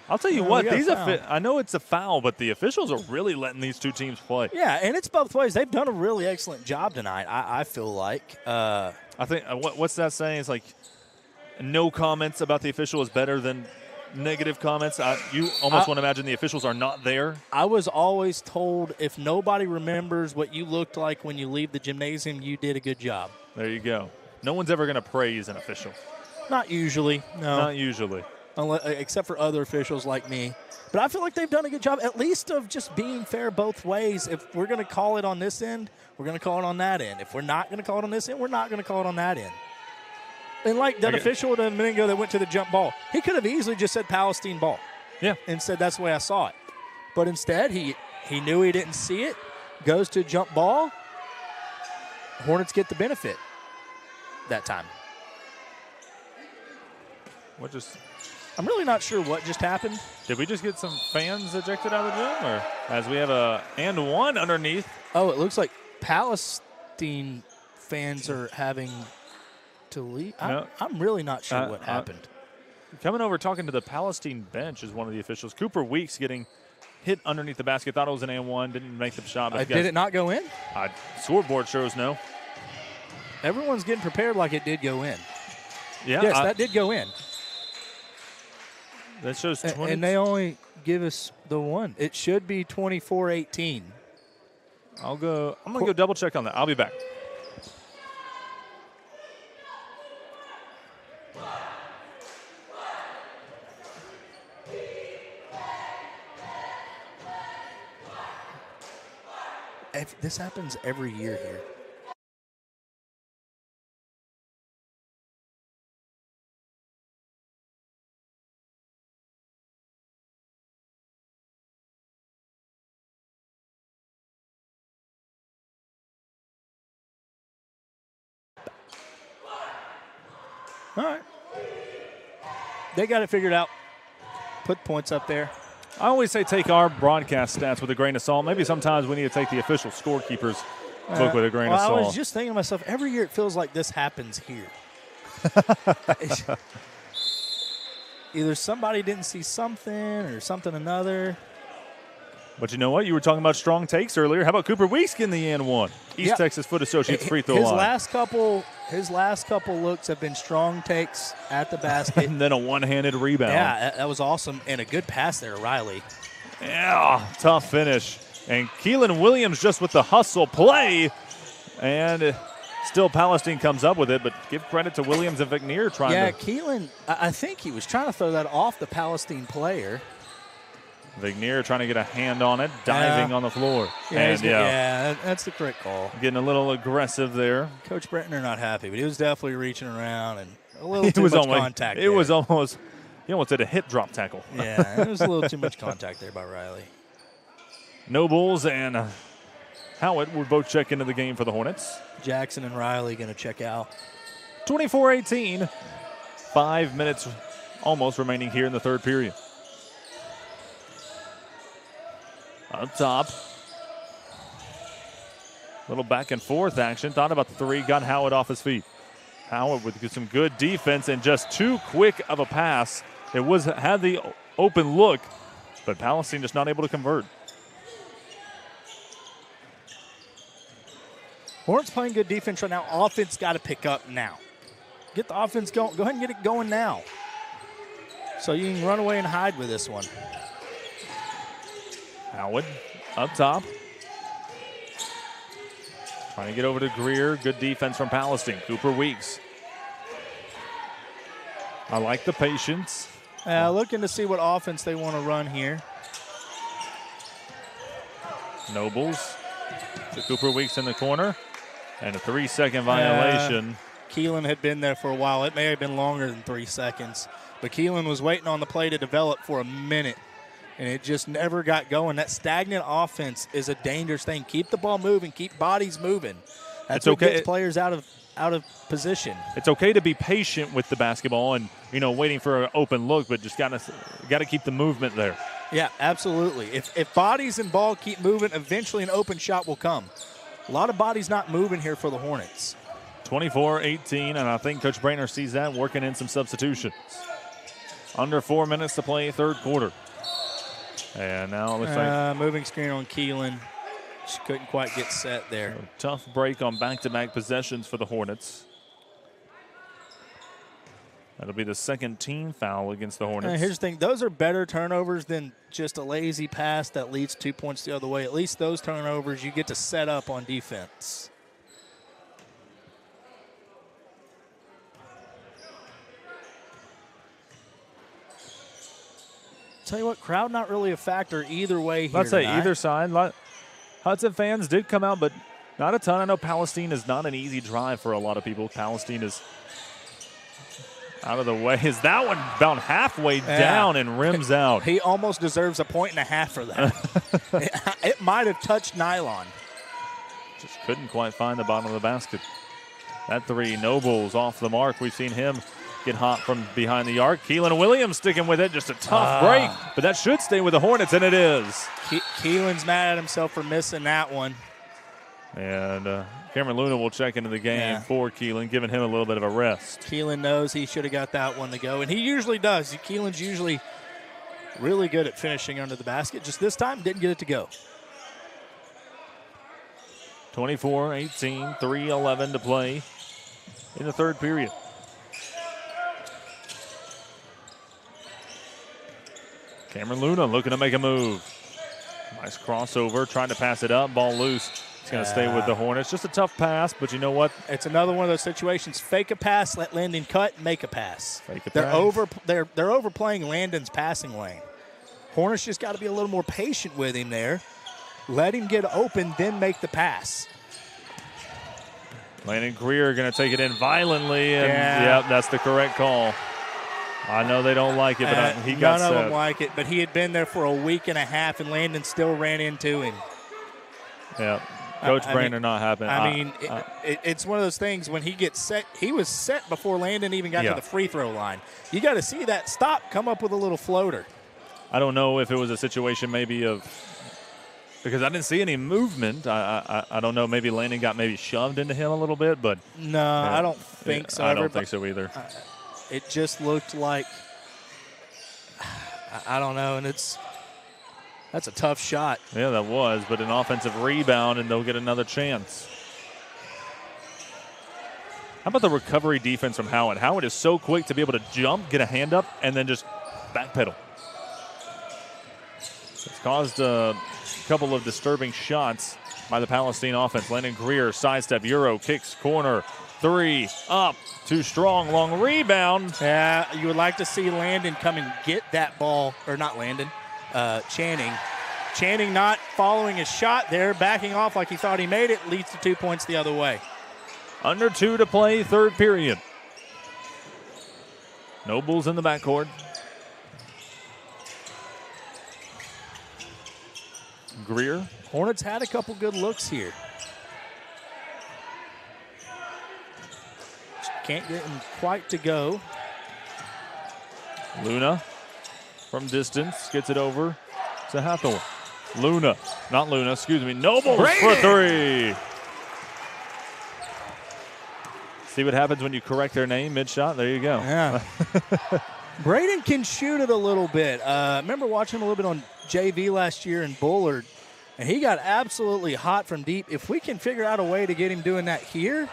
I'll tell you what, I know it's a foul, but the officials are really letting these two teams play. Yeah, and it's both ways. They've done a really excellent job tonight, I feel like. I think, what's that saying? It's like no comments about the official is better than negative comments. You almost want to imagine the officials are not there. I was always told if nobody remembers what you looked like when you leave the gymnasium, you did a good job. There you go. No one's ever going to praise an official. Not usually. No. Not usually. Except for other officials like me. But I feel like they've done a good job, at least of just being fair both ways. If we're going to call it on this end, we're going to call it on that end. If we're not going to call it on this end, we're not going to call it on that end. And like that official a minute ago that went to the jump ball, he could have easily just said Palestine ball. Yeah. And said that's the way I saw it. But instead, he knew he didn't see it, goes to jump ball. Hornets get the benefit that time. I'm really not sure what just happened. Did we just get some fans ejected out of the gym? Or as we have a and one underneath. Oh, it looks like Palestine fans are having to leave. I'm really not sure what happened. Coming over talking to the Palestine bench is one of the officials. Cooper Weeks getting hit underneath the basket. Thought it was an and one. Didn't make the shot. But Did it not go in? Scoreboard shows no. Everyone's getting prepared like it did go in. Yeah. Yes, that did go in. That shows 20. And they only give us the one. It should be 24-18. I'm going to go double check on that. I'll be back. This happens every year here. All right. They got it figured out. Put points up there. I always say take our broadcast stats with a grain of salt. Maybe sometimes we need to take the official scorekeeper's book with a grain of salt. I was just thinking to myself, every year it feels like this happens here. Either somebody didn't see something or something another. But you know what? You were talking about strong takes earlier. How about Cooper Weeks getting the and one? East Texas Foot Associates free throw line. His last couple looks have been strong takes at the basket. And then a one-handed rebound. Yeah, that was awesome. And a good pass there, Riley. Yeah, tough finish. And Keelan Williams just with the hustle play. And still Palestine comes up with it, but give credit to Williams and Vignier trying to. Yeah, Keelan, I think he was trying to throw that off the Palestine player. Vignier trying to get a hand on it, diving on the floor. Yeah, that's the correct call. Getting a little aggressive there. Coach Brentner not happy, but he was definitely reaching around and a little too much contact. It was almost, he almost did a hip drop tackle. Yeah, it was a little too much contact there by Riley. Nobles and Howitt would both check into the game for the Hornets. Jackson and Riley going to check out. 24-18. 5 minutes almost remaining here in the third period. Up top. Little back and forth action. Thought about the three. Got Howard off his feet. Howard with some good defense and just too quick of a pass. It had the open look, but Palestine just not able to convert. Hornets playing good defense right now. Offense got to pick up now. Get the offense going. Go ahead and get it going now. So you can run away and hide with this one. Howard up top. Trying to get over to Greer. Good defense from Palestine. Cooper Weeks. I like the patience. Looking to see what offense they want to run here. Nobles to Cooper Weeks in the corner. And a 3-second violation. Keelan had been there for a while. It may have been longer than 3 seconds. But Keelan was waiting on the play to develop for a minute. And it just never got going. That stagnant offense is a dangerous thing. Keep the ball moving. Keep bodies moving. That's what gets players out of position. It's okay to be patient with the basketball and, waiting for an open look, but just got to keep the movement there. Yeah, absolutely. If bodies and ball keep moving, eventually an open shot will come. A lot of bodies not moving here for the Hornets. 24-18, and I think Coach Brainerd sees that, working in some substitutions. Under 4 minutes to play, third quarter. And now it looks like moving screen on Keelan. Just couldn't quite get set there. Tough break on back-to-back possessions for the Hornets. That'll be the second team foul against the Hornets. Here's the thing. Those are better turnovers than just a lazy pass that leads 2 points the other way. At least those turnovers you get to set up on defense. Tell you what, crowd not really a factor either way here. Let's say either side. Hudson fans did come out, but not a ton. I know Palestine is not an easy drive for a lot of people. Palestine is out of the way. Is that one about halfway down and rims out? He almost deserves a 1.5 for that. It might have touched nylon. Just couldn't quite find the bottom of the basket. That three, Nobles off the mark. We've seen him get hot from behind the arc. Keelan Williams sticking with it. Just a tough break, but that should stay with the Hornets, and it is. Keelan's mad at himself for missing that one. And Cameron Luna will check into the game for Keelan, giving him a little bit of a rest. Keelan knows he should have got that one to go, and he usually does. Keelan's usually Really good at finishing under the basket. Just this time, didn't get it to go. 24-18, 3:11 to play in the third period. Cameron Luna looking to make a move. Nice crossover, trying to pass it up, ball loose. It's going to stay with the Hornets. Just a tough pass, but you know what? It's another one of those situations. Fake a pass, let Landon cut, make a pass. Fake a They're pass. They're overplaying Landon's passing lane. Hornets just got to be a little more patient with him there. Let him get open, then make the pass. Landon Greer going to take it in violently, and Yeah. yep, that's the correct call. I know they don't like it, but he got None set. of them like it, but he had been there for a week and a half, and Landon still ran into him. Yeah, Coach I Brander mean- not happy. It's one of those things when he gets set. He was set before Landon even got Yeah. to the free throw line. You got to see that stop, come up with a little floater. I don't know if it was a situation maybe of because I didn't see any movement. I don't know. Maybe Landon got maybe shoved into him a little bit, but No, I don't think so. I don't think so either. It just looked like I don't know, and that's a tough shot. Yeah, that was, but an offensive rebound, and they'll get another chance. How about the recovery defense from Howard? Howard is so quick to be able to jump, get a hand up, and then just backpedal. It's caused a couple of disturbing shots by the Palestine offense. Landon Greer, sidestep, Euro, kicks, corner, three, up, too strong, long rebound. Yeah, you would like to see Landon come and get that ball, or not Landon, Channing. Channing not following his shot there, backing off like he thought he made it, leads to 2 points the other way. Under 2 to play, third period. Nobles in the backcourt. Greer. Hornets had a couple good looks here. Just can't get him quite to go. Luna from distance gets it over to Hathaway. Nobles for three. See what happens when you correct their name mid-shot? There you go. Yeah. Braden can shoot it a little bit. Remember watching him a little bit on JV last year in Bullard, and he got absolutely hot from deep. If we can figure out a way to get him doing that here.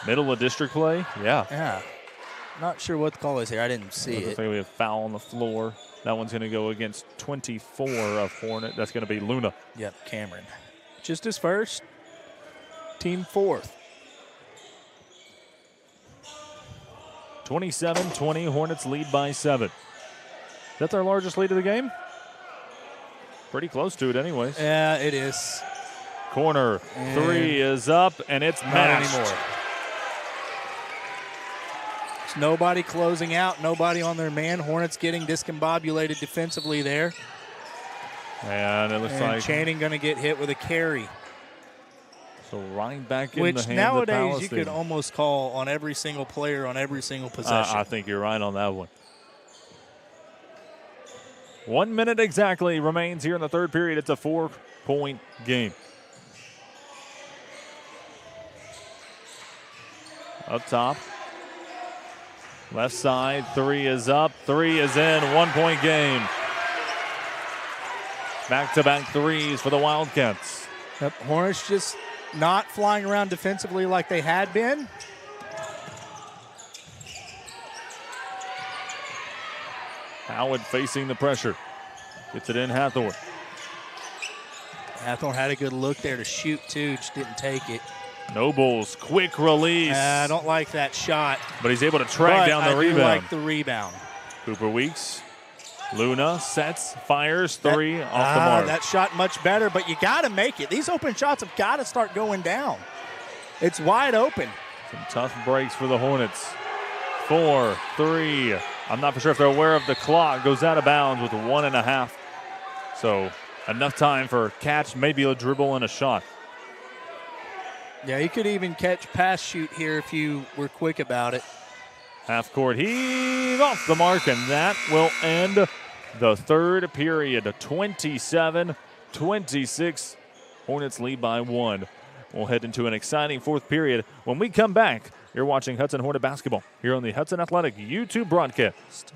Middle of district play? Yeah. Yeah. Not sure what the call is here. I didn't see I it. think we have foul on the floor. That one's going to go against 24 of Hornet. That's going to be Luna. Yep, Cameron. Just his first. Team fourth. 27-20, Hornets lead by 7. That's our largest lead of the game? Pretty close to it anyways. Yeah, it is. Corner, three is up, and it's Not matched. anymore. There's nobody closing out, nobody on their man. Hornets getting discombobulated defensively there. And it looks And like Channing going to get hit with a carry. so right back in the Which hands of nowadays you Palestine. could almost call on every single player on every single possession. I think you're right on that one. 1 minute exactly remains here in the third period. It's a 4-point game. Up top. Left side, three is up, three is in, 1 point game. Back-to-back threes for the Wildcats. Yep, Hornets just not flying around defensively like they had been. Howard facing the pressure. Gets it in Hathaway. Hathorn had a good look there to shoot, too, just didn't take it. Nobles, quick release. I don't like that shot. But he's able to track down the I rebound. do like the rebound. Cooper Weeks. Luna sets, fires, three off the mark. That shot much better, but you got to make it. These open shots have got to start going down. It's wide open. Some tough breaks for the Hornets. 4, 3. I'm not for sure if they're aware of the clock. Goes out of bounds with 1.5. So enough time for a catch, maybe a dribble and a shot. Yeah, you could even catch pass shoot here if you were quick about it. Half court heave off the mark, and that will end the third period. 27-26. Hornets lead by 1. We'll head into an exciting fourth period. When we come back, you're watching Hudson Hornet basketball here on the Hudson Athletic YouTube broadcast.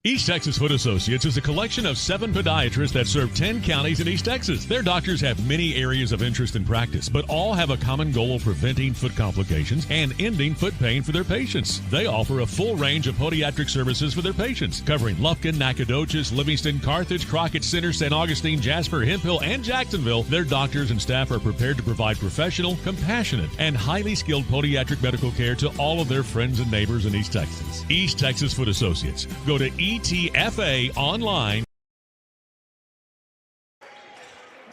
East Texas Foot Associates is a collection of 7 podiatrists that serve 10 counties in East Texas. Their doctors have many areas of interest and practice, but all have a common goal of preventing foot complications and ending foot pain for their patients. They offer a full range of podiatric services for their patients, covering Lufkin, Nacogdoches, Livingston, Carthage, Crockett Center, St. Augustine, Jasper, Hemphill, and Jacksonville. Their doctors and staff are prepared to provide professional, compassionate, and highly skilled podiatric medical care to all of their friends and neighbors in East Texas. East Texas Foot Associates. Go to ETFA online.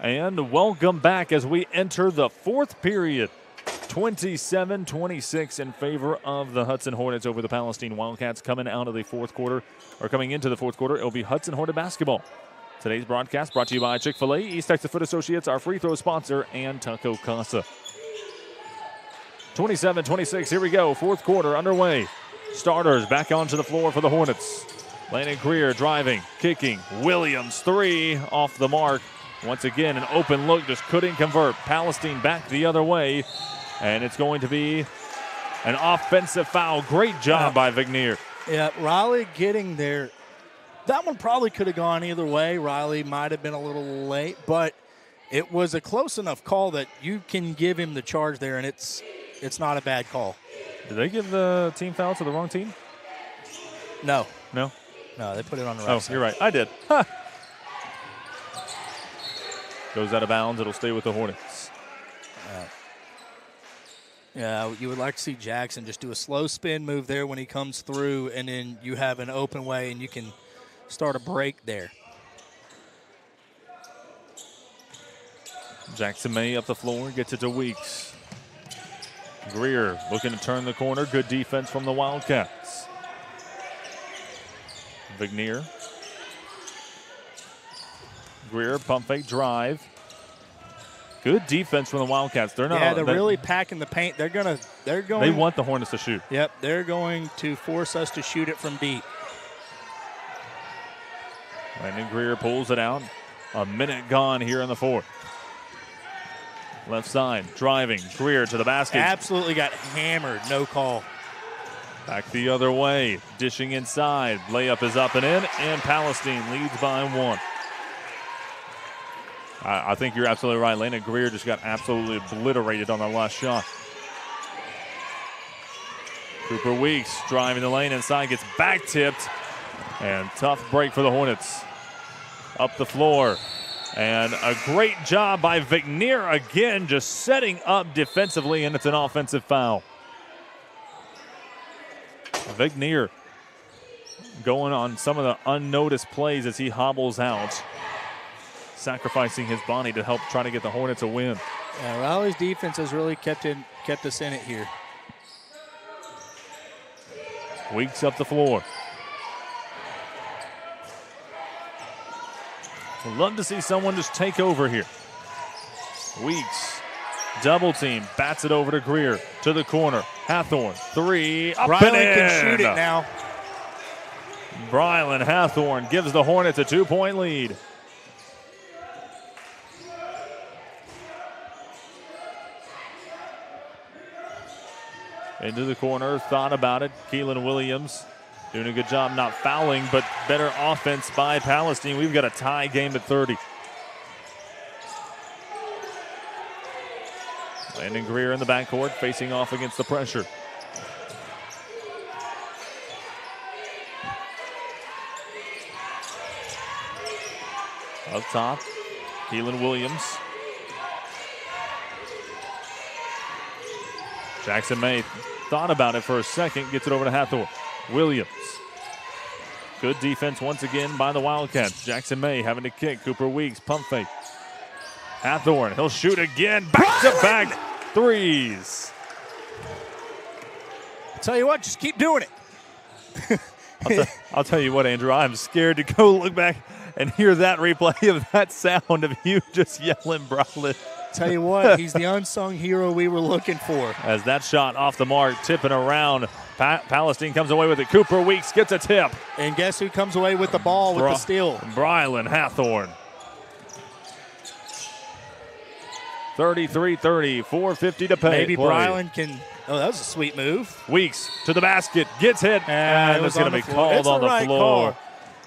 And welcome back as we enter the fourth period. 27-26 in favor of the Hudson Hornets over the Palestine Wildcats coming into the fourth quarter. It'll be Hudson Hornet basketball. Today's broadcast brought to you by Chick-fil-A, East Texas Foot Associates, our free throw sponsor, and Taco Casa. 27-26, here we go, fourth quarter underway. Starters back onto the floor for the Hornets. Landon Greer driving, kicking. Williams, 3 off the mark. Once again, an open look, just couldn't convert. Palestine back the other way, and it's going to be an offensive foul. Great job by Vignier. Yeah, Riley getting there. That one probably could have gone either way. Riley might have been a little late, but it was a close enough call that you can give him the charge there, and it's not a bad call. Did they give the team foul to the wrong team? No. No? No, they put it on the right side. You're right. I did. Huh. Goes out of bounds. It'll stay with the Hornets. Yeah, you would like to see Jackson just do a slow spin move there when he comes through, and then you have an open way and you can start a break there. Jackson May up the floor, gets it to Weeks. Greer looking to turn the corner. Good defense from the Wildcats. Vignier. Greer, pump fake, drive. Good defense from the Wildcats. They're really packing the paint. They want the Hornets to shoot. Yep, they're going to force us to shoot it from deep. Landon Greer pulls it out. A minute gone here in the fourth. Left side, driving. Greer to the basket. Absolutely got hammered. No call. Back the other way. Dishing inside. Layup is up and in, and Palestine leads by 1. I think you're absolutely right. Landon Greer just got absolutely obliterated on that last shot. Cooper Weeks driving the lane inside, gets back tipped, and tough break for the Hornets. Up the floor. And a great job by Vignier again, just setting up defensively, and it's an offensive foul. Vignier going on some of the unnoticed plays as he hobbles out, sacrificing his body to help try to get the Hornets a win. Yeah, Riley's defense has really kept us in it here. Weeks up the floor. Would love to see someone just take over here. Weeks, double team, bats it over to Greer, to the corner. Hathorn, 3, up Riley and in. can shoot it now. Brylan Hathorn gives the Hornets a 2-point lead. Into the corner, thought about it. Keelan Williams doing a good job not fouling, but better offense by Palestine. We've got a tie game at 30. Landon Greer in the backcourt, facing off against the pressure. Up top, Keelan Williams. Jackson May thought about it for a second, gets it over to Hathorn. Williams. Good defense once again by the Wildcats. Jackson May having to kick. Cooper Weeks, pump fake. Hathorn, he'll shoot again. Back-to-back threes. I'll tell you what, just keep doing it. I'll tell you what, Andrew, I'm scared to go look back and hear that replay of that sound of you just yelling Brylan. Tell you what, he's the unsung hero we were looking for. As that shot off the mark, tipping around. Palestine comes away with it. Cooper Weeks gets a tip. And guess who comes away with the ball with the steal? Brylan Hathorn. 33-30, 4:50 to play. Maybe Brylan can. Oh, that was a sweet move. Weeks to the basket, gets hit, and it's going to be called on the floor.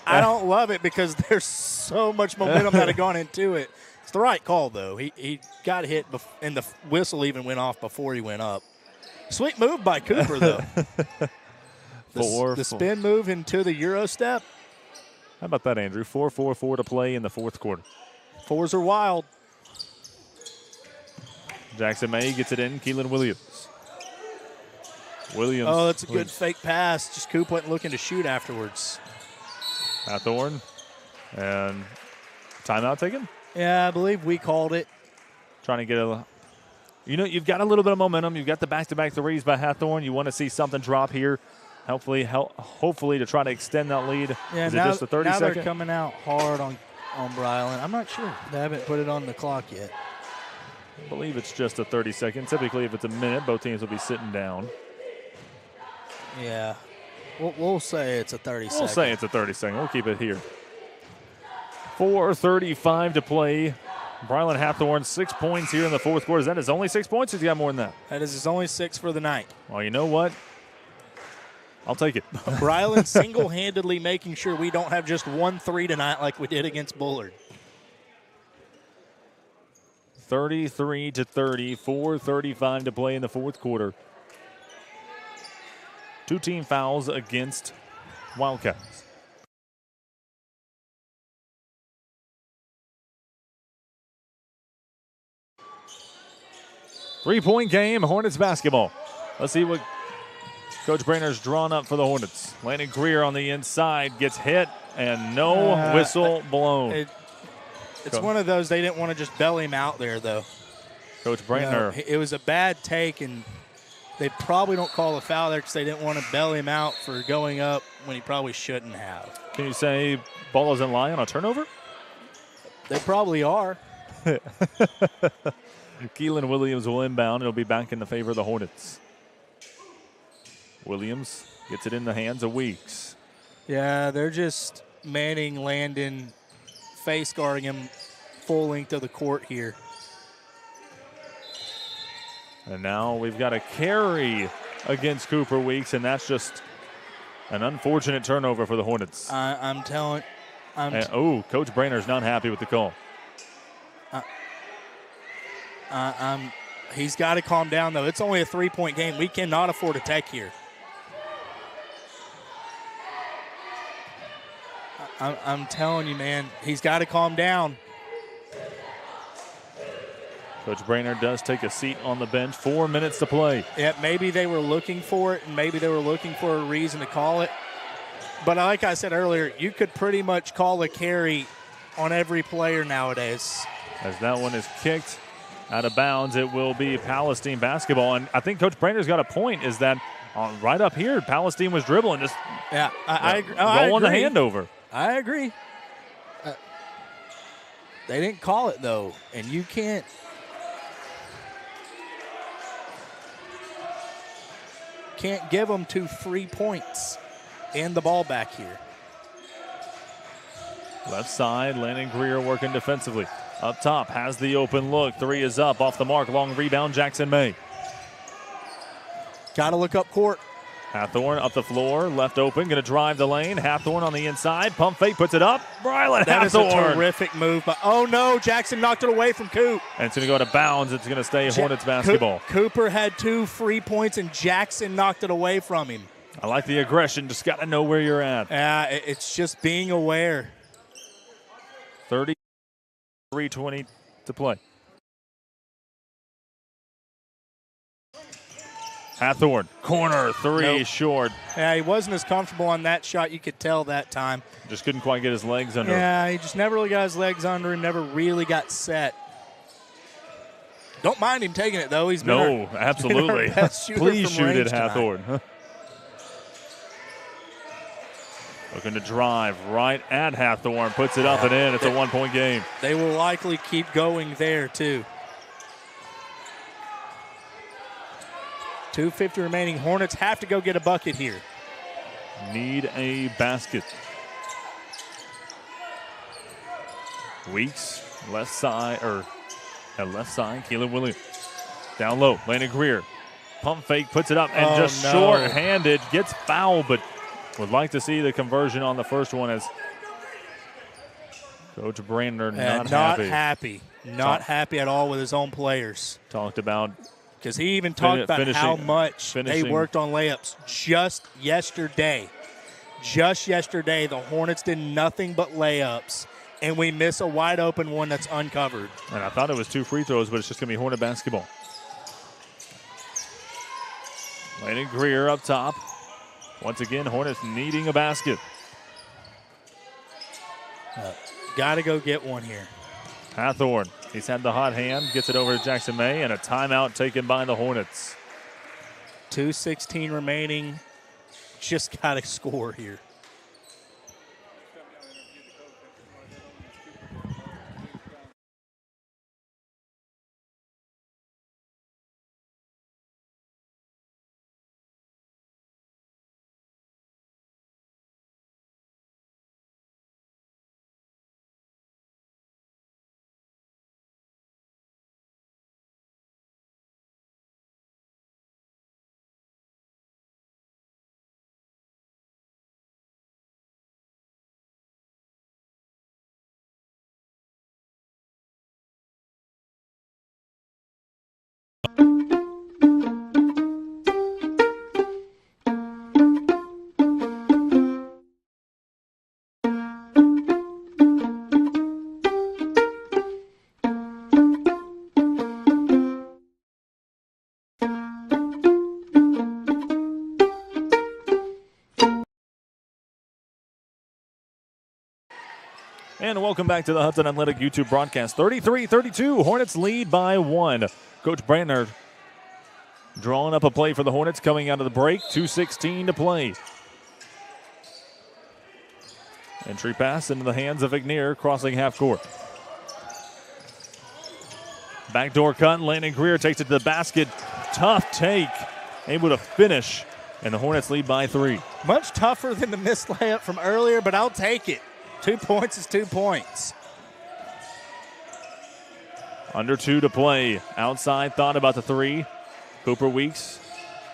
I don't love it because there's so much momentum that had gone into it. It's the right call, though. He got hit, and the whistle even went off before he went up. Sweet move by Cooper, though. The spin move into the Euro step. How about that, Andrew? 4:44 to play in the fourth quarter. Fours are wild. Jackson May gets it in. Keelan Williams. Oh, that's a good fake pass. Just Coop went looking to shoot afterwards. Hathorn. And timeout taken? Yeah, I believe we called it. Trying to get a... you've got a little bit of momentum. You've got the back-to-back threes by Hathorn. You want to see something drop here. Hopefully to try to extend that lead. Yeah, Is it just a 30-second? Now they're coming out hard on Bryland. I'm not sure. They haven't put it on the clock yet. I believe it's just a 30-second. Typically, if it's a minute, both teams will be sitting down. Yeah. We'll say it's a 30-second. We'll say it's a 30-second. We'll keep it here. 4:35 to play. Bryland Hathorn, 6 points here in the fourth quarter. Is that his only 6 points, or has he got more than that? That is his only 6 for the night. Well, you know what? I'll take it. Bryland single-handedly making sure we don't have just 1 3 tonight like we did against Bullard. 33 to 30, 4:35 to play in the fourth quarter. 2 team fouls against Wildcats. Three-point game, Hornets basketball. Let's see what Coach Brainer's drawn up for the Hornets. Landon Greer on the inside gets hit, and no whistle blown. It's one of those, they didn't want to just bail him out there, though. Coach Braintner. It was a bad take, and they probably don't call a foul there because they didn't want to bail him out for going up when he probably shouldn't have. Can you say ball doesn't lie on a turnover? They probably are. Keelan Williams will inbound. It'll be back in the favor of the Hornets. Williams gets it in the hands of Weeks. Yeah, they're just manning Landon, face guarding him full length of the court here. And now we've got a carry against Cooper Weeks, and that's just an unfortunate turnover for the Hornets. I'm telling. Coach Brainer's not happy with the call. He's got to calm down, though. It's only a 3-point game. We cannot afford a tech here. I'm telling you, man, he's got to calm down. Coach Brainer does take a seat on the bench. 4 minutes to play. Yeah, maybe they were looking for it, and maybe they were looking for a reason to call it. But like I said earlier, you could pretty much call a carry on every player nowadays. As that one is kicked out of bounds, it will be Palestine basketball. And I think Coach Brainer's got a point, is that right up here, Palestine was dribbling, just I rolling the hand over. I agree. They didn't call it, though, and you can't give them 2 free points and the ball back here. Left side, Landon Greer working defensively. Up top, has the open look. 3 is up, off the mark. Long rebound, Jackson May. Got to look up court. Hathorn up the floor, left open, going to drive the lane. Hathorn on the inside, pump fake, puts it up. Bryland That Hathorn. is a terrific move. But oh no, Jackson knocked it away from Coop. And it's going to go to bounds. It's going to stay Hornets basketball. Cooper had 2 free points, and Jackson knocked it away from him. I like the aggression. Just got to know where you're at. It's just being aware. 33-20 to play. Hathorn, corner, 3 short. Yeah, he wasn't as comfortable on that shot. You could tell that time. Just couldn't quite get his legs under him. Yeah, he just never really got his legs under him, never really got set. Don't mind him taking it, though. Absolutely. Please shoot it, Hathorn. Looking to drive right at Hathorn, puts it up and in. It's a 1-point game. They will likely keep going there, too. 2:50 remaining. Hornets have to go get a bucket here. Need a basket. Weeks, left side, Keelan Williams. Down low, Landon Greer. Pump fake, puts it up, and short-handed, gets fouled, but would like to see the conversion on the first one as Coach Brandner not happy at all with his own players. Talked about because he even talked about how much they worked on layups just yesterday. Just yesterday, the Hornets did nothing but layups, and we miss a wide open one that's uncovered. And I thought it was 2 free throws, but it's just going to be Hornet basketball. Landon Greer up top. Once again, Hornets needing a basket. Got to go get one here. Hathorn, he's had the hot hand, gets it over to Jackson May, and a timeout taken by the Hornets. 2:16 remaining. Just got to score here. And welcome back to the Hudson Athletic YouTube broadcast. 33-32, Hornets lead by 1. Coach Brandner drawing up a play for the Hornets coming out of the break. 2:16 to play. Entry pass into the hands of Ignier, crossing half court. Backdoor cut, Landon Greer takes it to the basket. Tough take, able to finish, and the Hornets lead by 3. Much tougher than the missed layup from earlier, but I'll take it. 2 points is 2 points. Under 2 to play. Outside, thought about the 3. Cooper Weeks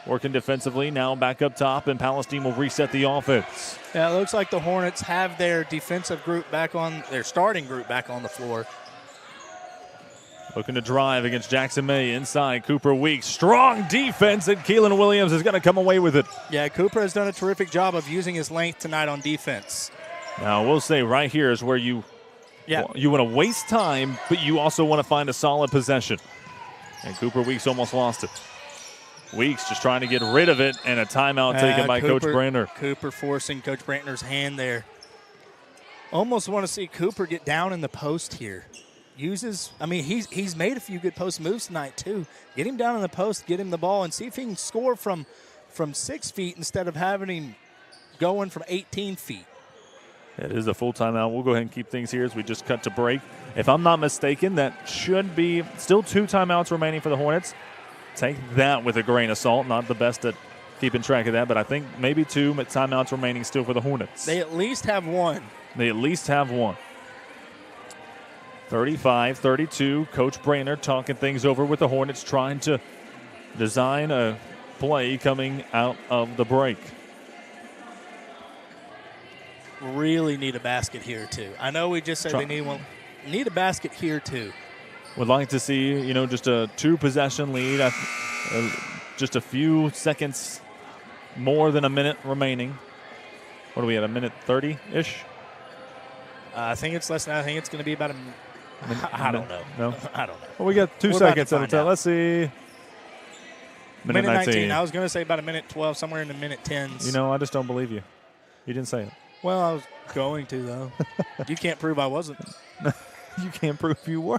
working defensively. Now back up top, and Palestine will reset the offense. Yeah, it looks like the Hornets have their defensive group back on, their starting group back on the floor. Looking to drive against Jackson May inside. Cooper Weeks. Strong defense, and Keelan Williams is going to come away with it. Yeah, Cooper has done a terrific job of using his length tonight on defense. Now, we'll say right here is where you want to waste time, but you also want to find a solid possession. And Cooper Weeks almost lost it. Weeks just trying to get rid of it, and a timeout taken by Coach Brandner. Cooper forcing Coach Brandner's hand there. Almost want to see Cooper get down in the post here. He's made a few good post moves tonight too. Get him down in the post, get him the ball, and see if he can score from 6 feet instead of having him going from 18 feet. It is a full timeout. We'll go ahead and keep things here as we just cut to break. If I'm not mistaken, that should be still 2 timeouts remaining for the Hornets. Take that with a grain of salt. Not the best at keeping track of that, but I think maybe 2 timeouts remaining still for the Hornets. They at least have one. 35-32. Coach Brandner talking things over with the Hornets, trying to design a play coming out of the break. Really need a basket here too. I know we just said they need one. Need a basket here too. Would like to see, just a 2-possession lead. Just a few seconds more than a minute remaining. What are we at, a minute 30-ish? I think it's less than that. I think it's going to be about a minute. I don't know. No? I don't know. Well, we got 2 seconds at a time. Let's see. Minute 19. I was going to say about a minute 12, somewhere in the minute 10s. I just don't believe you. You didn't say it. Well, I was going to, though. You can't prove I wasn't. You can't prove you were.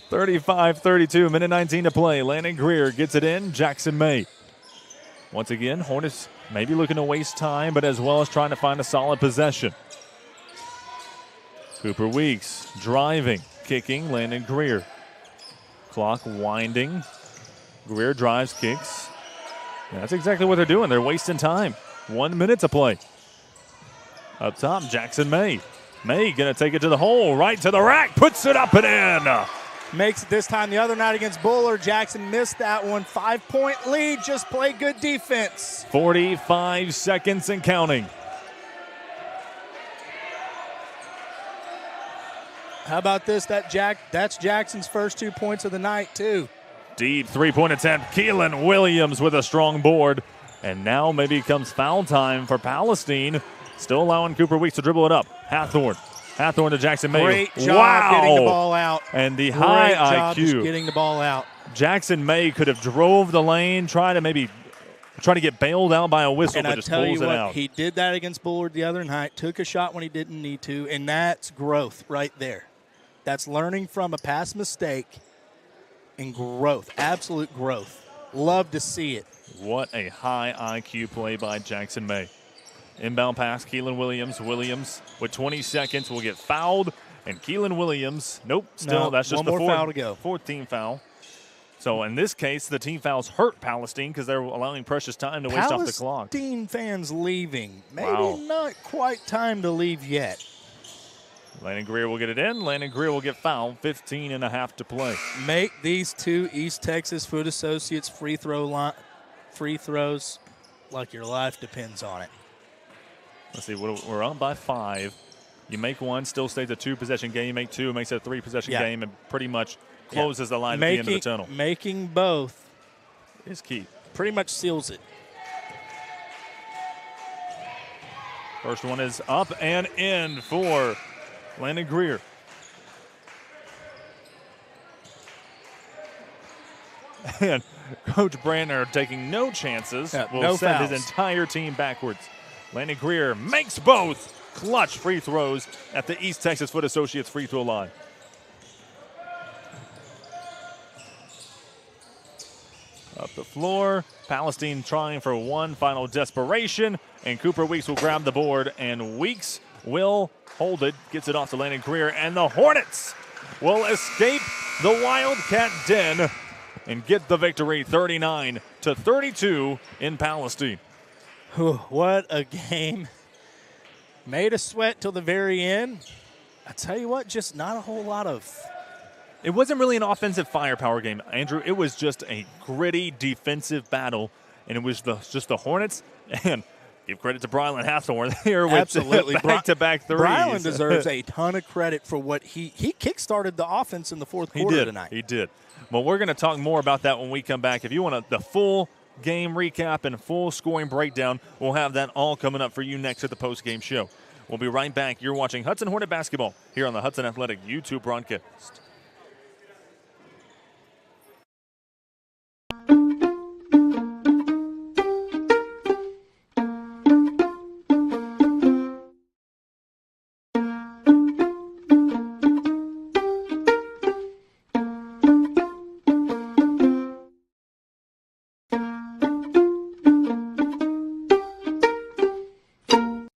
35-32, minute 19 to play. Landon Greer gets it in. Jackson May. Once again, Hornets maybe looking to waste time, but as well as trying to find a solid possession. Cooper Weeks driving, kicking. Landon Greer. Clock winding. Greer drives, kicks. That's exactly what they're doing. They're wasting time. 1 minute to play. Up top, Jackson May. May going to take it to the hole, right to the rack, puts it up and in. Makes it this time. The other night against Buller, Jackson missed that one. 5-point lead, just play good defense. 45 seconds and counting. How about this? That's Jackson's first 2 points of the night, too. Deep three-point attempt. Keelan Williams with a strong board. And now maybe comes foul time for Palestine. Still allowing Cooper Weeks to dribble it up. Hathorn to Jackson May. Great job getting the ball out. And the Great high job IQ. just getting the ball out. Jackson May could have drove the lane, try to get bailed out by a whistle, And but I just tell you pulls it what, out. he did that against Bullard the other night, took a shot when he didn't need to, and that's growth right there. That's learning from a past mistake and growth, absolute growth. Love to see it. What a high IQ play by Jackson May. Inbound pass, Keelan Williams. Williams with 20 seconds will get fouled. And Keelan Williams, that's just one the more foul to go. fourth team foul. So in this case, the team fouls hurt Palestine because they're allowing precious time to waste off the clock. Palestine fans leaving. Maybe Wow. not quite time to leave yet. Landon Greer will get it in. Landon Greer will get fouled. 15 and a half to play. Make these two East Texas Food Associates free throws like your life depends on it. Let's see, we're up by 5. You make one, still stays a 2-possession game. You make 2, makes it a 3-possession game, and pretty much closes the line at the end of the tunnel. Making both Is key. pretty much seals it. First one is up and in for Landon Greer. And Coach Brandner taking no chances. Will no send fouls. his entire team backwards. Landon Greer makes both clutch free throws at the East Texas Foot Associates free throw line. Up the floor. Palestine trying for one final desperation. And Cooper Weeks will grab the board. And Weeks will hold it. Gets it off to Landon Greer. And the Hornets will escape the Wildcat den and get the victory 39-32 in Palestine. What a game. Made us sweat till the very end. I tell you what, just not a whole lot of... It wasn't really an offensive firepower game, Andrew. It was just a gritty defensive battle, and it was just the Hornets. And give credit to Brylan Hathorn here with Absolutely. back-to-back threes. Brylan deserves a ton of credit for what he kick-started the offense in the fourth quarter tonight. He did. Well, we're going to talk more about that when we come back. If you want the full game recap and full scoring breakdown, we'll have that all coming up for you next at the postgame show. We'll be right back. You're watching Hudson Hornet basketball here on the Hudson Athletic YouTube broadcast.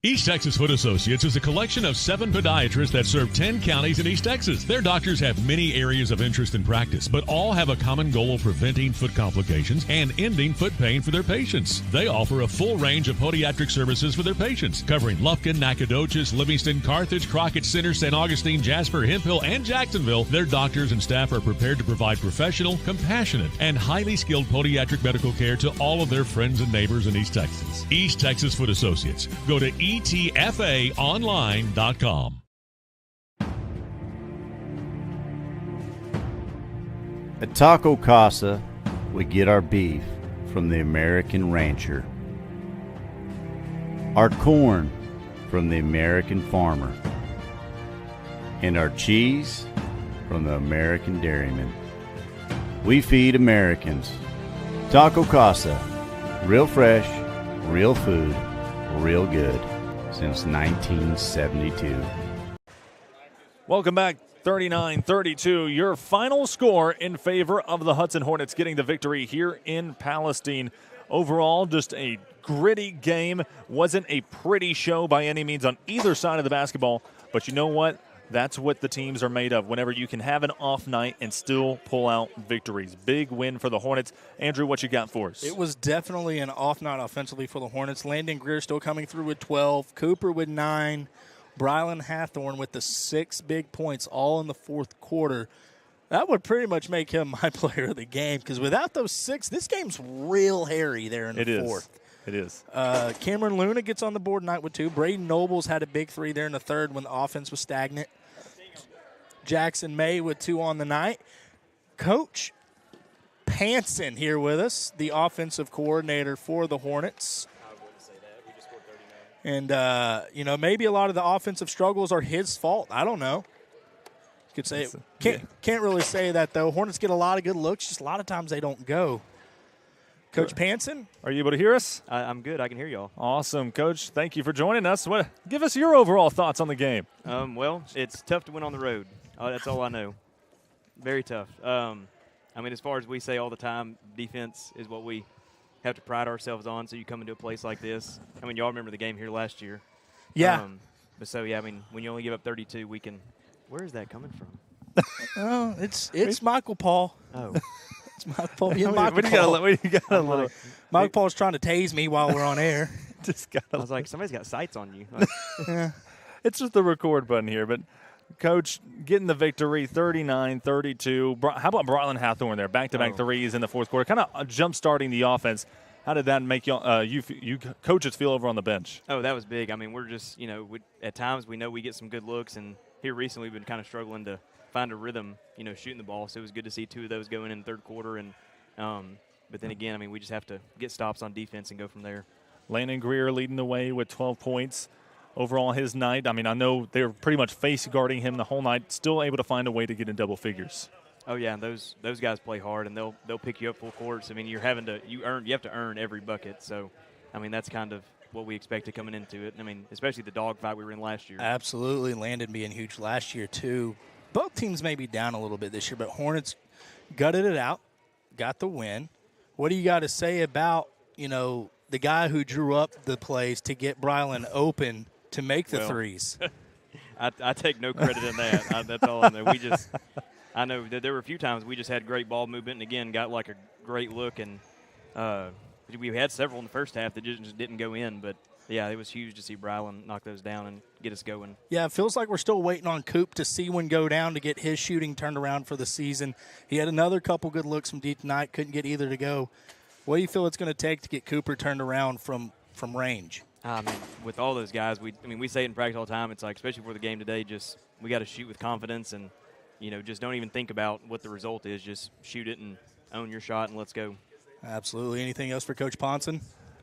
East Texas Foot Associates is a collection of 7 podiatrists that serve 10 counties in East Texas. Their doctors have many areas of interest and practice, but all have a common goal of preventing foot complications and ending foot pain for their patients. They offer a full range of podiatric services for their patients, covering Lufkin, Nacogdoches, Livingston, Carthage, Crockett Center, St. Augustine, Jasper, Hemphill, and Jacksonville. Their doctors and staff are prepared to provide professional, compassionate, and highly skilled podiatric medical care to all of their friends and neighbors in East Texas. East Texas Foot Associates. Go to etfaonline.com. At Taco Casa, we get our beef from the American rancher, our corn from the American farmer, and our cheese from the American dairyman. We feed Americans. Taco Casa, real fresh, real food, real good, since 1972. Welcome back. 39-32, your final score in favor of the Hudson Hornets getting the victory here in Palestine. Overall, just a gritty game. Wasn't a pretty show by any means on either side of the basketball, but you know what? That's what the teams are made of, whenever you can have an off night and still pull out victories. Big win for the Hornets. Andrew, what you got for us? It was definitely an off night offensively for the Hornets. Landon Greer still coming through with 12, Cooper with 9, Brylan Hathorn with the 6 big points all in the fourth quarter. That would pretty much make him my player of the game, because without those 6, this game's real hairy there in the fourth. It is. Cameron Luna gets on the board tonight with 2. Braden Nobles had a big 3 there in the third when the offense was stagnant. Jackson May with 2 on the night. Coach Panson here with us, the offensive coordinator for the Hornets. I wouldn't say that. We just scored 39. And, maybe a lot of the offensive struggles are his fault. I don't know. You could say can't really say that, though. Hornets get a lot of good looks. Just a lot of times they don't go. Coach Panson? Are you able to hear us? I'm good. I can hear y'all. Awesome, Coach. Thank you for joining us. Give us your overall thoughts on the game. Well, it's tough to win on the road. That's all I know. Very tough. As far as we say all the time, defense is what we have to pride ourselves on. So you come into a place like this. Y'all remember the game here last year. Yeah. When you only give up 32, we can – where is that coming from? Oh, it's Michael Paul. Oh. It's Michael Paul. Yeah, Michael Paul's trying to tase me while we're on air. I was like, somebody's got sights on you. Yeah. It's just the record button here. But, Coach, getting the victory, 39-32. How about Brylan Hathorn there? Back-to-back threes in the fourth quarter. Kind of jump-starting the offense. How did that make you coaches feel over on the bench? Oh, that was big. We're just, at times we know we get some good looks, and here recently we've been kind of struggling to find a rhythm, shooting the ball. So it was good to see 2 of those going in the third quarter. And but then again, we just have to get stops on defense and go from there. Landon Greer leading the way with 12 points overall his night. I know they were pretty much face guarding him the whole night, still able to find a way to get in double figures. Oh yeah, and those guys play hard, and they'll pick you up full courts. You have to earn every bucket. So, that's kind of what we expected coming into it. Especially the dogfight we were in last year. Absolutely, Landon being huge last year too. Both teams may be down a little bit this year, but Hornets gutted it out, got the win. What do you got to say about the guy who drew up the plays to get Brylan open to make the threes? I take no credit in that. That's all I know. I know that there were a few times we just had great ball movement and, again, got like a great look. And we had several in the first half that just didn't go in. But, yeah, it was huge to see Brylan knock those down and get us going. Yeah, it feels like we're still waiting on Coop to see one go down to get his shooting turned around for the season. He had another couple good looks from deep tonight, couldn't get either to go. What do you feel it's going to take to get Cooper turned around from range? With all those guys, we say it in practice all the time. It's like, especially for the game today, just we got to shoot with confidence and, just don't even think about what the result is. Just shoot it and own your shot and let's go. Absolutely. Anything else for Coach Ponson?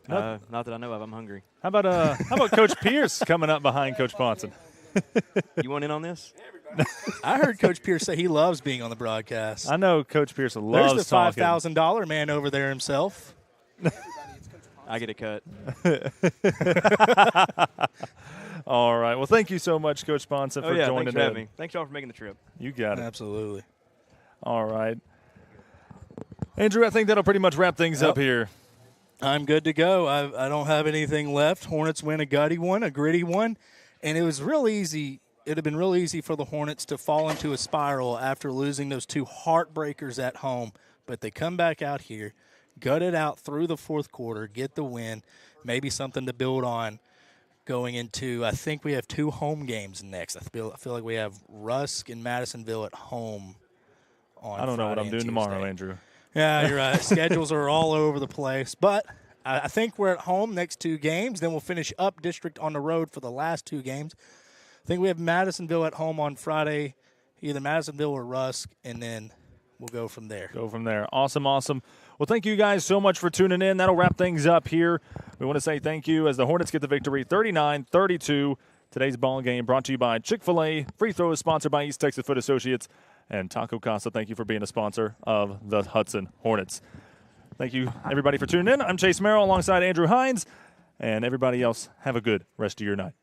Not that I know of. I'm hungry. How about Coach Pierce coming up behind Coach Ponson? You want in on this? I heard Coach Pierce say he loves being on the broadcast. I know Coach Pierce loves There's the $5,000 man over there himself. I get a cut. All right. Well, thank you so much, Coach Ponson, for joining in. Thanks for having me. Thanks, y'all, for making the trip. You got it. Absolutely. All right. Andrew, I think that'll pretty much wrap things up here. I'm good to go. I don't have anything left. Hornets win a gutty one, a gritty one, and it was real easy. It would have been real easy for the Hornets to fall into a spiral after losing those 2 heartbreakers at home, but they come back out here, gut it out through the fourth quarter, get the win, maybe something to build on going into, I think we have 2 home games next. I feel like we have Rusk and Madisonville at home on I don't know what Friday I'm doing and tomorrow, Tuesday. Andrew. Yeah, you're right. Schedules are all over the place. But I think we're at home next 2 games. Then we'll finish up district on the road for the last 2 games. I think we have Madisonville at home on Friday, either Madisonville or Rusk, and then we'll go from there. Awesome. Well, thank you guys so much for tuning in. That'll wrap things up here. We want to say thank you as the Hornets get the victory, 39-32. Today's ball game brought to you by Chick-fil-A. Free throw is sponsored by East Texas Foot Associates. And Taco Casa, thank you for being a sponsor of the Hudson Hornets. Thank you, everybody, for tuning in. I'm Chase Merrill alongside Andrew Hines. And everybody else, have a good rest of your night.